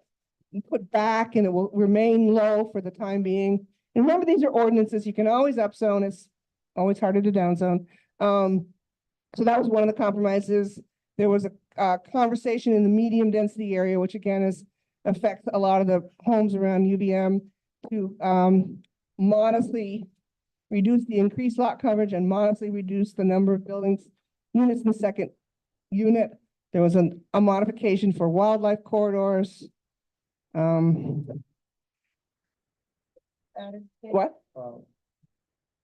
put back and it will remain low for the time being. And remember, these are ordinances. You can always upzone. It's always harder to downzone. So that was one of the compromises. There was a conversation in the medium density area, which again affects a lot of the homes around UVM, to modestly reduce the increased lot coverage and modestly reduce the number of buildings, units in the second unit. There was a modification for wildlife corridors. What?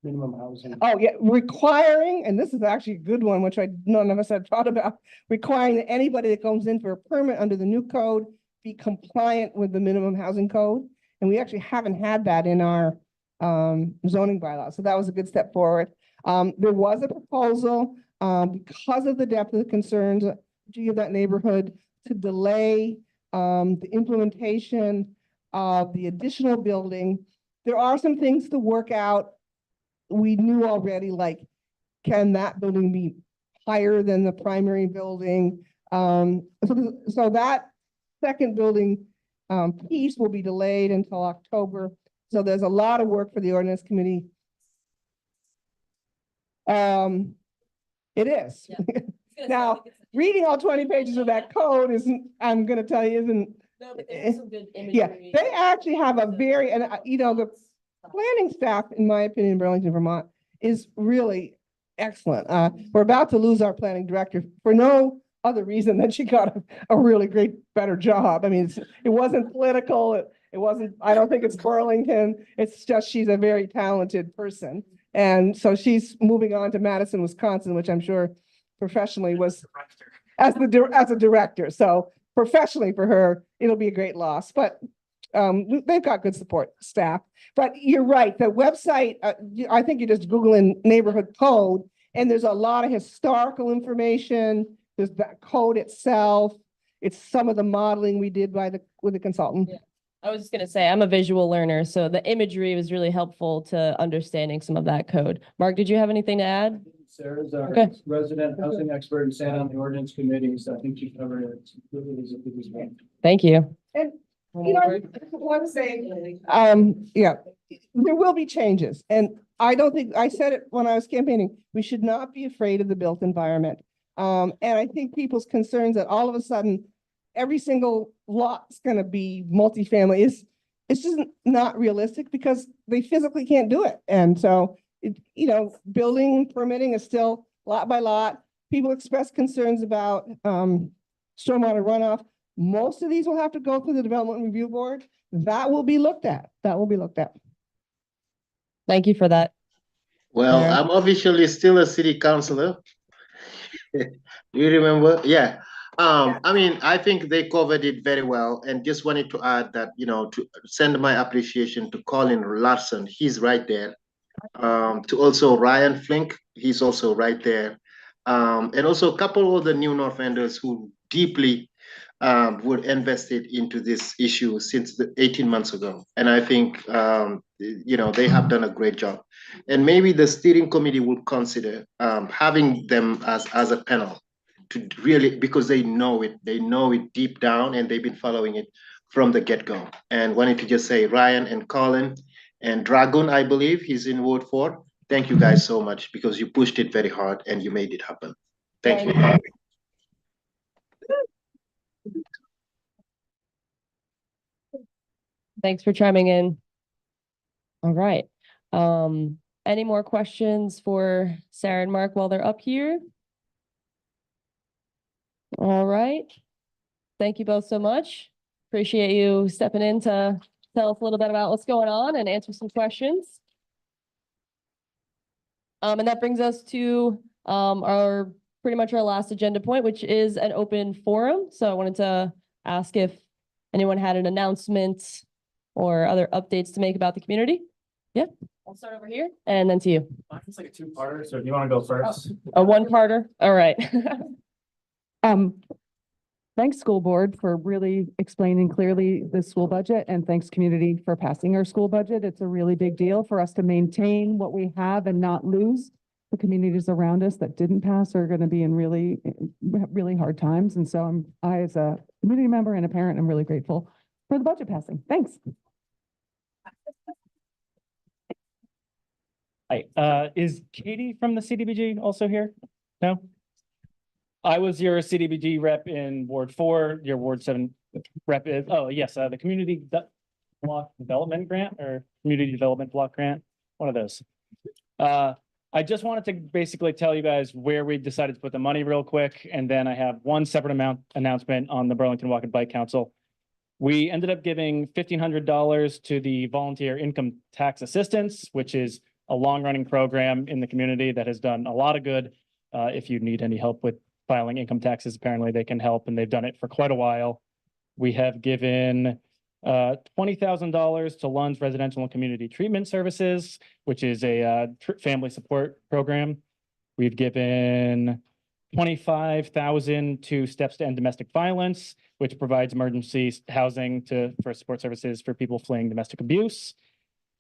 Minimum housing. Oh, yeah, requiring, and this is actually a good one, which none of us had thought about, requiring that anybody that comes in for a permit under the new code be compliant with the minimum housing code. And we actually haven't had that in our zoning bylaws. So that was a good step forward. There was a proposal because of the depth of the concerns of that neighborhood to delay the implementation of the additional building. There are some things to work out. We knew already, like, can that building be higher than the primary building? So that second building piece will be delayed until October. So there's a lot of work for the ordinance committee. It is. Yeah. Now, reading all 20 pages of that code isn't, I'm going to tell you, isn't. No, but there's some good imagery. Yeah, they actually have a very, and you know, the planning staff, in my opinion, in Burlington, Vermont, is really excellent. We're about to lose our planning director for no other reason than she got a really great, better job. I mean, it wasn't political. It wasn't, I don't think it's Burlington. It's just, she's a very talented person. And so she's moving on to Madison, Wisconsin, which I'm sure professionally was as a director. So professionally for her, it'll be a great loss, but they've got good support staff. But you're right, the website, I think you just Google in neighborhood code, and there's a lot of historical information. There's the code itself. It's some of the modeling we did with the consultant. Yeah. I was just gonna say, I'm a visual learner, so the imagery was really helpful to understanding some of that code. Mark, did you have anything to add? Sarah's our Okay. resident housing expert and sat on the ordinance committee, so I think she covered it completely as a good as well. Thank you. And, you know, one thing, yeah, there will be changes. And I don't think, I said it when I was campaigning, we should not be afraid of the built environment. And I think people's concerns that all of a sudden, every single lot's gonna be multifamily it's just not realistic because they physically can't do it. And so, you know, building permitting is still lot by lot. People express concerns about stormwater runoff. Most of these will have to go through the Development Review Board. That will be looked at. Thank you for that. Well, I'm officially still a city councilor. Do you remember? Yeah. I mean, I think they covered it very well, and just wanted to add that, you know, to send my appreciation to Colin Larson. He's right there. To also Ryan Flink, he's also right there. And also a couple of the new North Enders who deeply were invested into this issue since 18 months ago. And I think, you know, they have done a great job. And maybe the steering committee would consider having them as a panel to really, because they know it deep down, and they've been following it from the get-go. And wanted to just say, Ryan and Colin and Dragon, I believe he's in Ward 4. Thank you guys so much, because you pushed it very hard and you made it happen. Thank you. Thanks for chiming in. All right. Any more questions for Sarah and Mark while they're up here? All right. Thank you both so much. Appreciate you stepping in to tell us a little bit about what's going on and answer some questions. And that brings us to our pretty much our last agenda point, which is an open forum. So I wanted to ask if anyone had an announcement or other updates to make about the community. Yeah, I'll start over here and then to you. It's like a two-parter, so do you want to go first? A one-parter? All right. Thanks, school board, for really explaining clearly the school budget, and thanks, community, for passing our school budget. It's a really big deal for us to maintain what we have and not lose. The communities around us that didn't pass are going to be in really, really hard times. And so I, as a community member and a parent, I'm really grateful for the budget passing. Thanks. Hi, is Katie from the CDBG also here? No? I was your CDBG rep in Ward 4, your Ward 7 rep is, oh, yes, the Community Block Development Grant or Community Development Block Grant, one of those. I just wanted to basically tell you guys where we decided to put the money real quick, and then I have one separate announcement on the Burlington Walk and Bike Council. We ended up giving $1,500 to the Volunteer Income Tax Assistance, which is a long-running program in the community that has done a lot of good. If you need any help with filing income taxes, apparently they can help, and they've done it for quite a while. We have given $20,000 to Lund's Residential and Community Treatment Services, which is a family support program. We've given $25,000 to Steps to End Domestic Violence, which provides emergency housing for support services for people fleeing domestic abuse.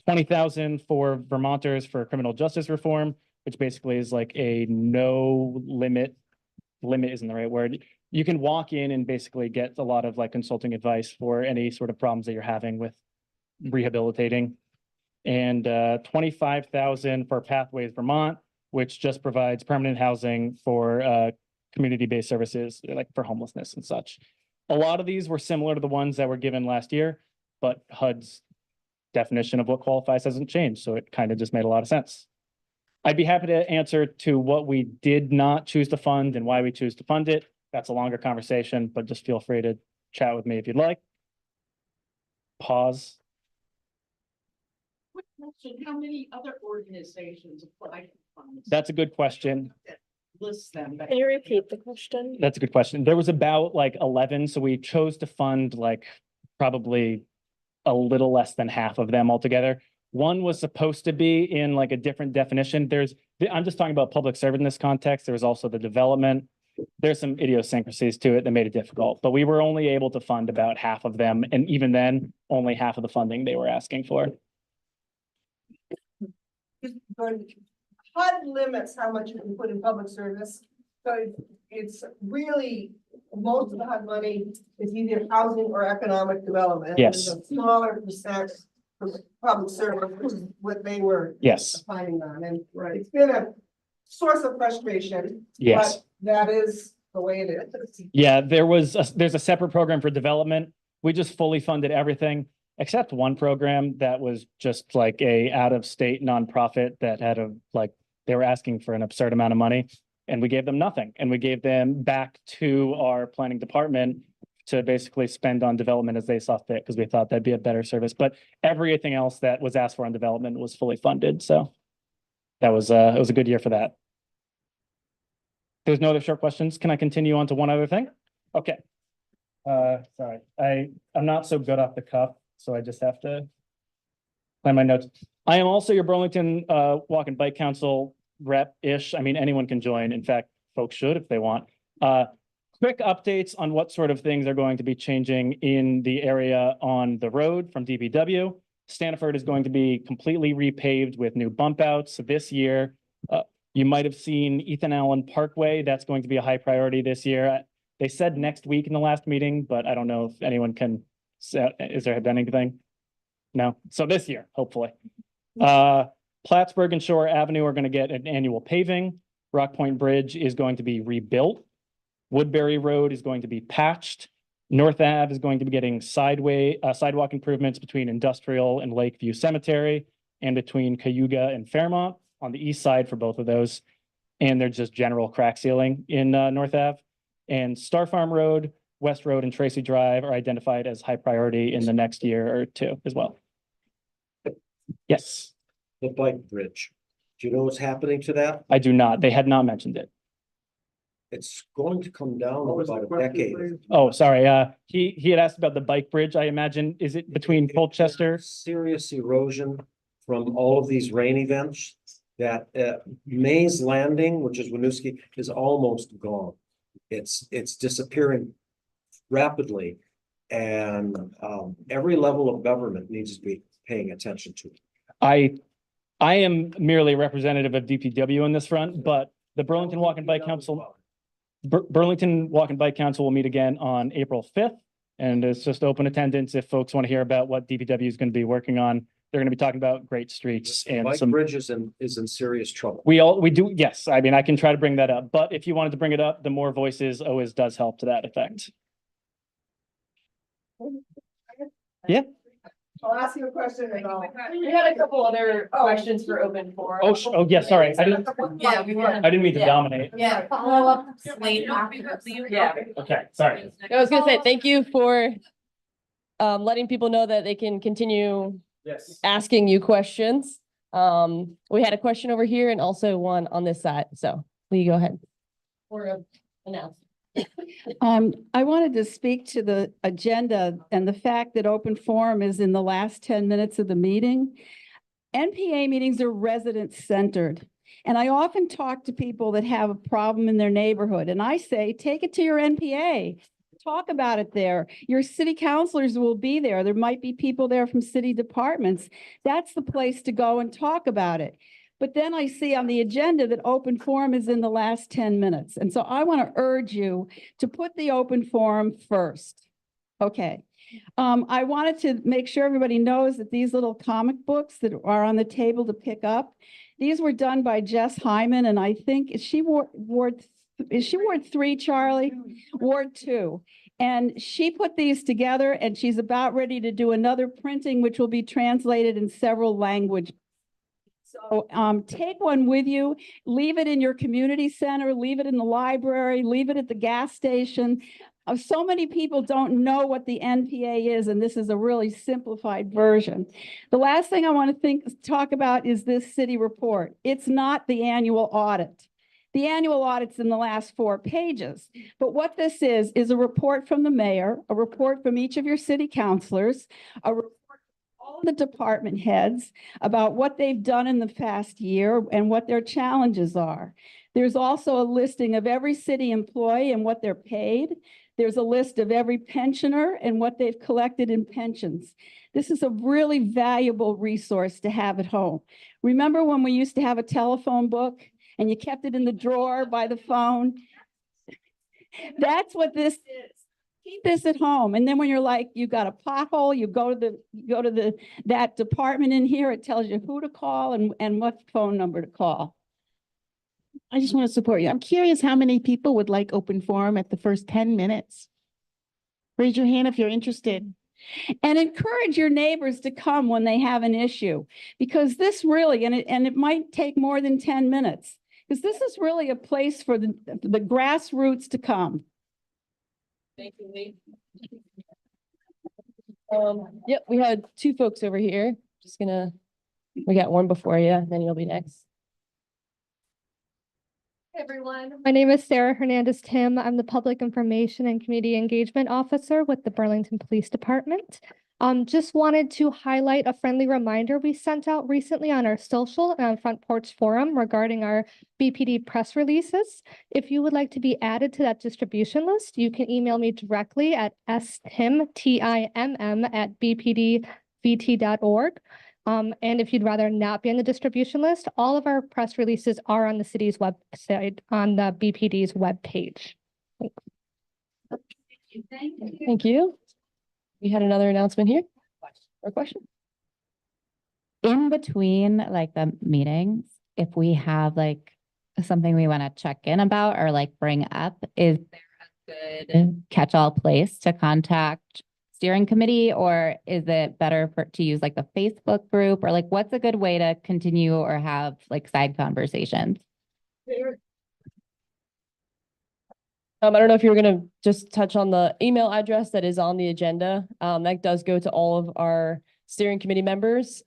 $20,000 for Vermonters for criminal justice reform, which basically is like a no limit isn't the right word. You can walk in and basically get a lot of like consulting advice for any sort of problems that you're having with rehabilitating. And $25,000 for Pathways Vermont, which just provides permanent housing for community-based services like for homelessness and such. A lot of these were similar to the ones that were given last year, but HUD's definition of what qualifies hasn't changed, so it kind of just made a lot of sense. I'd be happy to answer to what we did not choose to fund and why we choose to fund it. That's a longer conversation, but just feel free to chat with me if you'd like. Pause. Quick question, how many other organizations apply for funds? That's a good question. List them. Can you repeat the question? That's a good question. There was about like 11, so we chose to fund like probably a little less than half of them altogether. One was supposed to be in like a different definition. I'm just talking about public service in this context. There was also the development. There's some idiosyncrasies to it that made it difficult, but we were only able to fund about half of them. And even then, only half of the funding they were asking for. HUD limits how much you can put in public service. So it's really, most of the HUD money is either housing or economic development. Yes. There's a smaller percent for public service, which is what they were planning on. And it's been a source of frustration. Yes. But that is the way it is. Yeah, there's a separate program for development. We just fully funded everything except one program that was just like a out-of-state nonprofit that had they were asking for an absurd amount of money, and we gave them nothing. And we gave them back to our planning department to basically spend on development as they saw fit, because we thought that'd be a better service. But everything else that was asked for on development was fully funded. So that was it was a good year for that. There's no other short questions. Can I continue on to one other thing? Okay. Sorry, I'm not so good off the cuff, so I just have to plan my notes. I am also your Burlington Walk and Bike Council rep-ish. I mean, anyone can join. In fact, folks should if they want. Quick updates on what sort of things are going to be changing in the area on the road from DPW. Stanford is going to be completely repaved with new bump outs this year. You might have seen Ethan Allen Parkway. That's going to be a high priority this year. They said next week in the last meeting, but I don't know if anyone can, is there been anything? No, so this year, hopefully. Plattsburgh and Shore Avenue are going to get an annual paving. Rock Point Bridge is going to be rebuilt. Woodbury Road is going to be patched. North Ave is going to be getting sidewalk improvements between Industrial and Lakeview Cemetery. and between Cayuga and Fairmont on the east side for both of those. And there's just general crack sealing in North Ave. And Star Farm Road, West Road, and Tracy Drive are identified as high priority in the next year or two as well. Yes, The bike bridge. Do you know what's happening to that? I do not. They had not mentioned it. It's going to come down in about a decade. Oh, sorry. He had asked about the bike bridge. I imagine, is it between Colchester? Serious erosion from all of these rain events that Mays Landing, which is Winooski, is almost gone. It's disappearing rapidly, and every level of government needs to be paying attention to it. I am merely a representative of DPW on this front, but the Burlington Walk and Bike Council, Burlington Walk and Bike Council will meet again on April 5th. And it's just open attendance if folks want to hear about what DPW is going to be working on. They're going to be talking about great streets and Bike some bridge is in serious trouble. we do. Yes. I mean, I can try to bring that up, but if you wanted to bring it up, the more voices always does help to that effect. Yeah. I'll ask you a question and I'll. We had a couple other questions for open forum. Oh, yeah, sorry. I didn't mean to Yeah. dominate. Yeah, follow up late after. Yeah. Okay, sorry. I was gonna say, thank you for letting people know that they can continue Yes. asking you questions. We had a question over here and also one on this side, so will you go ahead? Or announce. I wanted to speak to the agenda and the fact that open forum is in the last 10 minutes of the meeting. NPA meetings are resident-centered. And I often talk to people that have a problem in their neighborhood, and I say, take it to your NPA. Talk about it there. Your city councilors will be there. There might be people there from city departments. That's the place to go and talk about it. But then I see on the agenda that open forum is in the last 10 minutes. And so I want to urge you to put the open forum first. Okay. I wanted to make sure everybody knows that these little comic books that are on the table to pick up, these were done by Jess Hyman, and I think is she Ward 3, Charlie? Ward 2. And she put these together, and she's about ready to do another printing, which will be translated in several languages. So take one with you, leave it in your community center, leave it in the library, leave it at the gas station. So many people don't know what the NPA is, and this is a really simplified version. The last thing I want to talk about is this city report. It's not the annual audit. The annual audit's in the last 4 pages. But what this is a report from the mayor, a report from each of your city councilors, a report from all the department heads about what they've done in the past year and what their challenges are. There's also a listing of every city employee and what they're paid. There's a list of every pensioner and what they've collected in pensions. This is a really valuable resource to have at home. Remember when we used to have a telephone book and you kept it in the drawer by the phone? That's what this is. Keep this at home. And then when you're like, you got a pothole, you go to that department in here, it tells you who to call and what phone number to call. I just want to support you. I'm curious how many people would like open forum at the first 10 minutes. Raise your hand if you're interested. And encourage your neighbors to come when they have an issue, because this really, and it might take more than 10 minutes, because this is really a place for the grassroots to come. Thank you, Lee. Yep, we had 2 folks over here. We got one before you, then you'll be next. Hey everyone, my name is Sarah Hernandez-Tim. I'm the Public Information and Community Engagement Officer with the Burlington Police Department. Just wanted to highlight a friendly reminder we sent out recently on our social and on Front Porch Forum regarding our BPD press releases. If you would like to be added to that distribution list, you can email me directly at stimm@bpdvt.org. And if you'd rather not be on the distribution list, all of our press releases are on the city's website on the BPD's webpage. Thank you. We had another announcement here or question. In between like the meetings, if we have like something we want to check in about or like bring up, is there a good catch-all place to contact steering committee, or is it better to use like the Facebook group, or like what's a good way to continue or have like side conversations? I don't know if you were gonna just touch on the email address that is on the agenda. That does go to all of our steering committee members.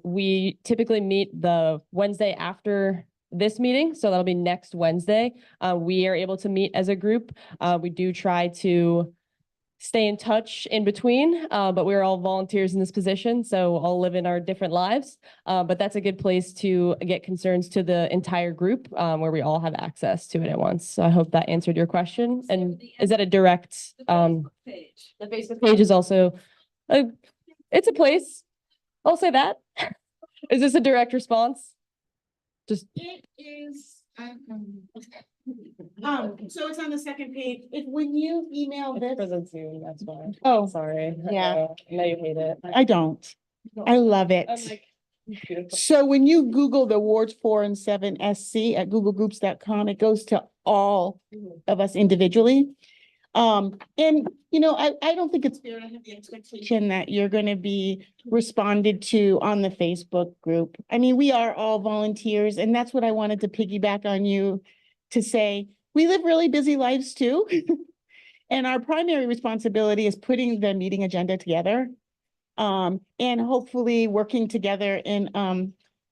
We typically meet the Wednesday after this meeting, so that'll be next Wednesday. We are able to meet as a group. We do try to stay in touch in between, but we're all volunteers in this position, so all live in our different lives. But that's a good place to get concerns to the entire group, where we all have access to it at once. So I hope that answered your question. And is that a direct, the Facebook page is also, it's a place. I'll say that. Is this a direct response? Just. It is, so it's on the second page. If when you email this. That's why. Oh, sorry. yeah. I know you hate it. I don't. I love it. I'm like, beautiful. So when you Google the Wards 4 and 7 SC at googlegroups.com, it goes to all of us individually. And you know, I don't think it's fair to have the expectation that you're going to be responded to on the Facebook group. I mean, we are all volunteers, and that's what I wanted to piggyback on you to say. We live really busy lives too. And our primary responsibility is putting the meeting agenda together. And hopefully working together in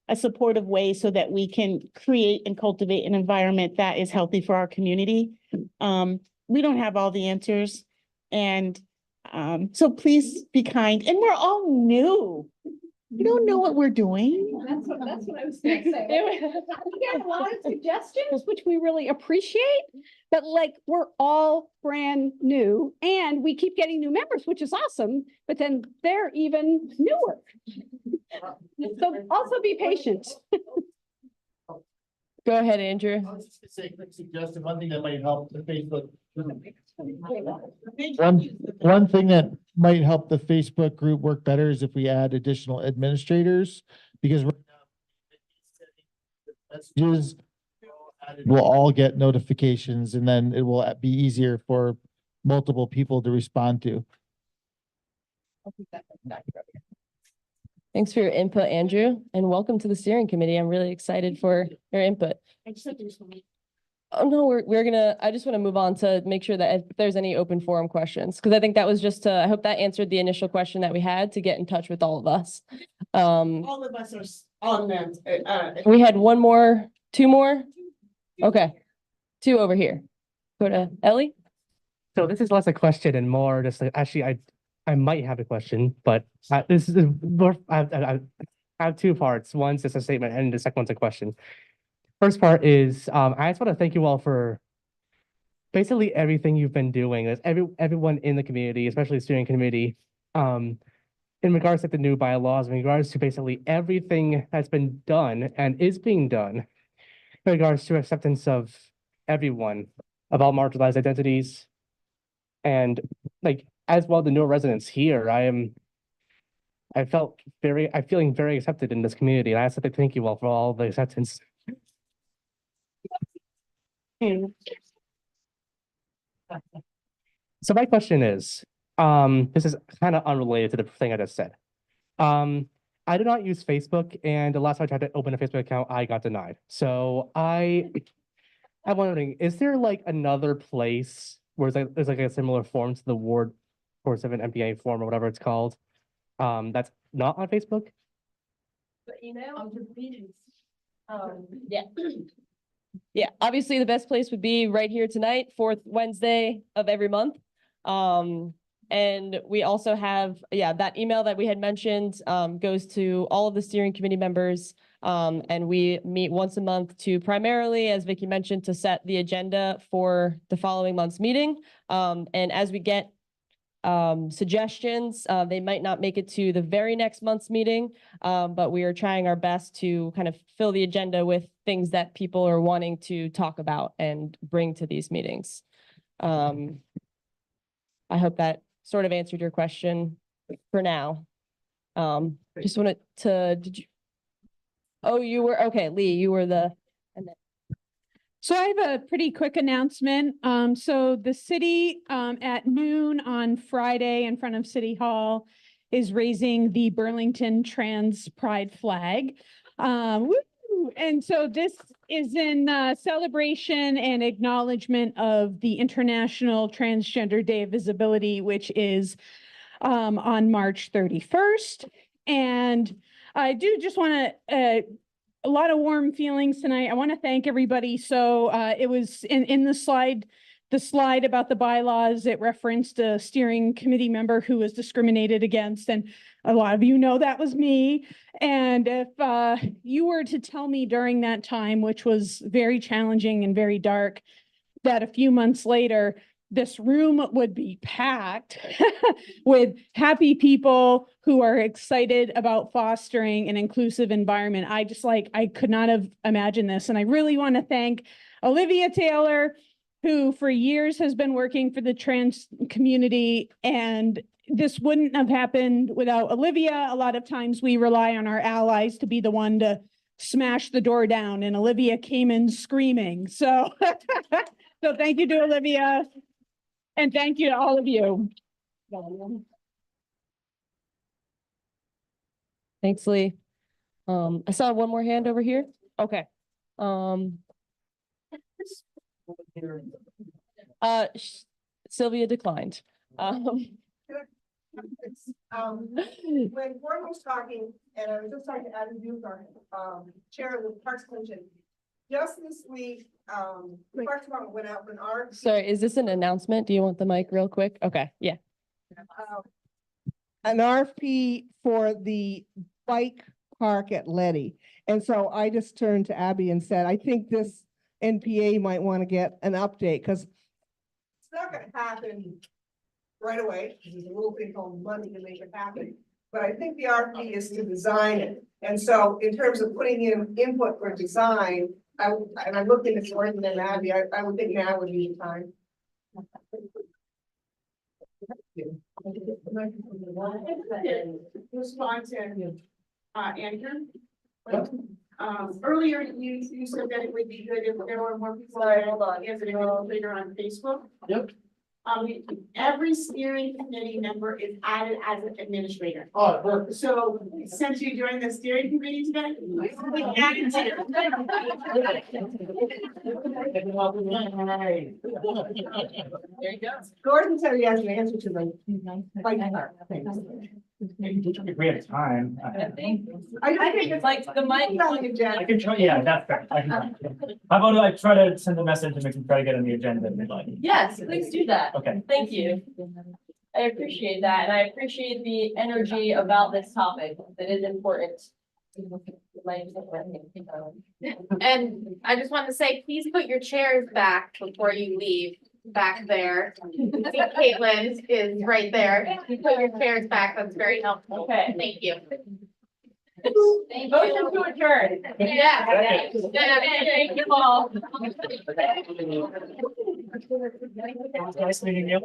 a supportive way so that we can create and cultivate an environment that is healthy for our community. We don't have all the answers, and so please be kind. And we're all new. We don't know what we're doing. That's what I was gonna say. We get a lot of suggestions, which we really appreciate, but like, we're all brand new and we keep getting new members, which is awesome, but then they're even newer. So also be patient. Go ahead, Andrew. I was just gonna say, quick suggestion, one thing that might help the Facebook. One thing that might help the Facebook group work better is if we add additional administrators, because right now messages will all get notifications, and then it will be easier for multiple people to respond to. Thanks for your input, Andrew, and welcome to the steering committee. I'm really excited for your input. Oh, no, we're gonna, I just want to move on to make sure that if there's any open forum questions, because I think that was just I hope that answered the initial question that we had to get in touch with all of us. All of us are on that. We had two more? Okay, two over here. Go to Ellie. So this is less a question and more just like, actually, I might have a question, but this is more, I have two parts. One's just a statement and the second one's a question. First part is, I just want to thank you all for basically everything you've been doing. As everyone in the community, especially the steering committee, in regards to the new bylaws, in regards to basically everything that's been done and is being done in regards to acceptance of everyone, of all marginalized identities, and like as well the new residents here. I'm feeling very accepted in this community, and I have to thank you all for all the acceptance. So my question is, this is kind of unrelated to the thing I just said. I do not use Facebook, and the last time I tried to open a Facebook account, I got denied. So I'm wondering, is there like another place where there's like a similar form to the Ward 47 NPA form or whatever it's called, that's not on Facebook? The email? Yeah. Yeah, obviously the best place would be right here tonight, fourth Wednesday of every month. And we also have, that email that we had mentioned goes to all of the steering committee members. And we meet once a month to primarily, as Vicky mentioned, to set the agenda for the following month's meeting. And as we get suggestions, they might not make it to the very next month's meeting, but we are trying our best to kind of fill the agenda with things that people are wanting to talk about and bring to these meetings. I hope that sort of answered your question for now. Just wanted to, oh, you were, okay, Lee, you were and then So I have a pretty quick announcement. So the city, at noon on Friday in front of City Hall is raising the Burlington Trans Pride flag. Woo! And so this is in celebration and acknowledgement of the International Transgender Day of Visibility, which is on March 31st. And I do just want to, a lot of warm feelings tonight. I want to thank everybody. So it was in the slide about the bylaws, it referenced a steering committee member who was discriminated against. And a lot of you know that was me. And if you were to tell me during that time, which was very challenging and very dark, that a few months later, this room would be packed with happy people who are excited about fostering an inclusive environment. I could not have imagined this. And I really want to thank Olivia Taylor, who for years has been working for the trans community. And this wouldn't have happened without Olivia. A lot of times we rely on our allies to be the one to smash the door down, and Olivia came in screaming. So, so thank you to Olivia. And thank you to all of you. Thanks, Lee. I saw one more hand over here. Okay. Sylvia declined. When Gordon was talking, and I was just talking to Adam Buchar, Chair of the Parks Commission, just this week, the Parks Department went out with an RFP. Sorry, is this an announcement? Do you want the mic real quick? Okay, yeah. An RFP for the bike park at Letty. And so I just turned to Abby and said, I think this NPA might want to get an update, because it's not going to happen right away. There's a little thing called money to make it happen. But I think the RFP is to design it. And so in terms of putting in input for design, and I'm looking at Gordon and Abby, I would think now would be the time. Respond to Andrew. Earlier you said that it would be good if there were more people later on Facebook. Yep. Every steering committee member is added as an administrator. Oh, perfect. So since you joined the steering committee today, we added you. There you go. Gordon said he has an answer to the bike park thing. If we have time. I think it's like the mic. I can try, yeah, that's fair. I can try. How about I try to send a message and we can try to get on the agenda if you'd like. Yes, please do that. Okay. Thank you. I appreciate that, and I appreciate the energy about this topic. That is important. And I just want to say, please put your chairs back before you leave. Back there. Caitlin is right there. You put your chairs back. That's very helpful. Okay. Thank you. Motion to adjourn. Yeah. Thank you all. Nice meeting you.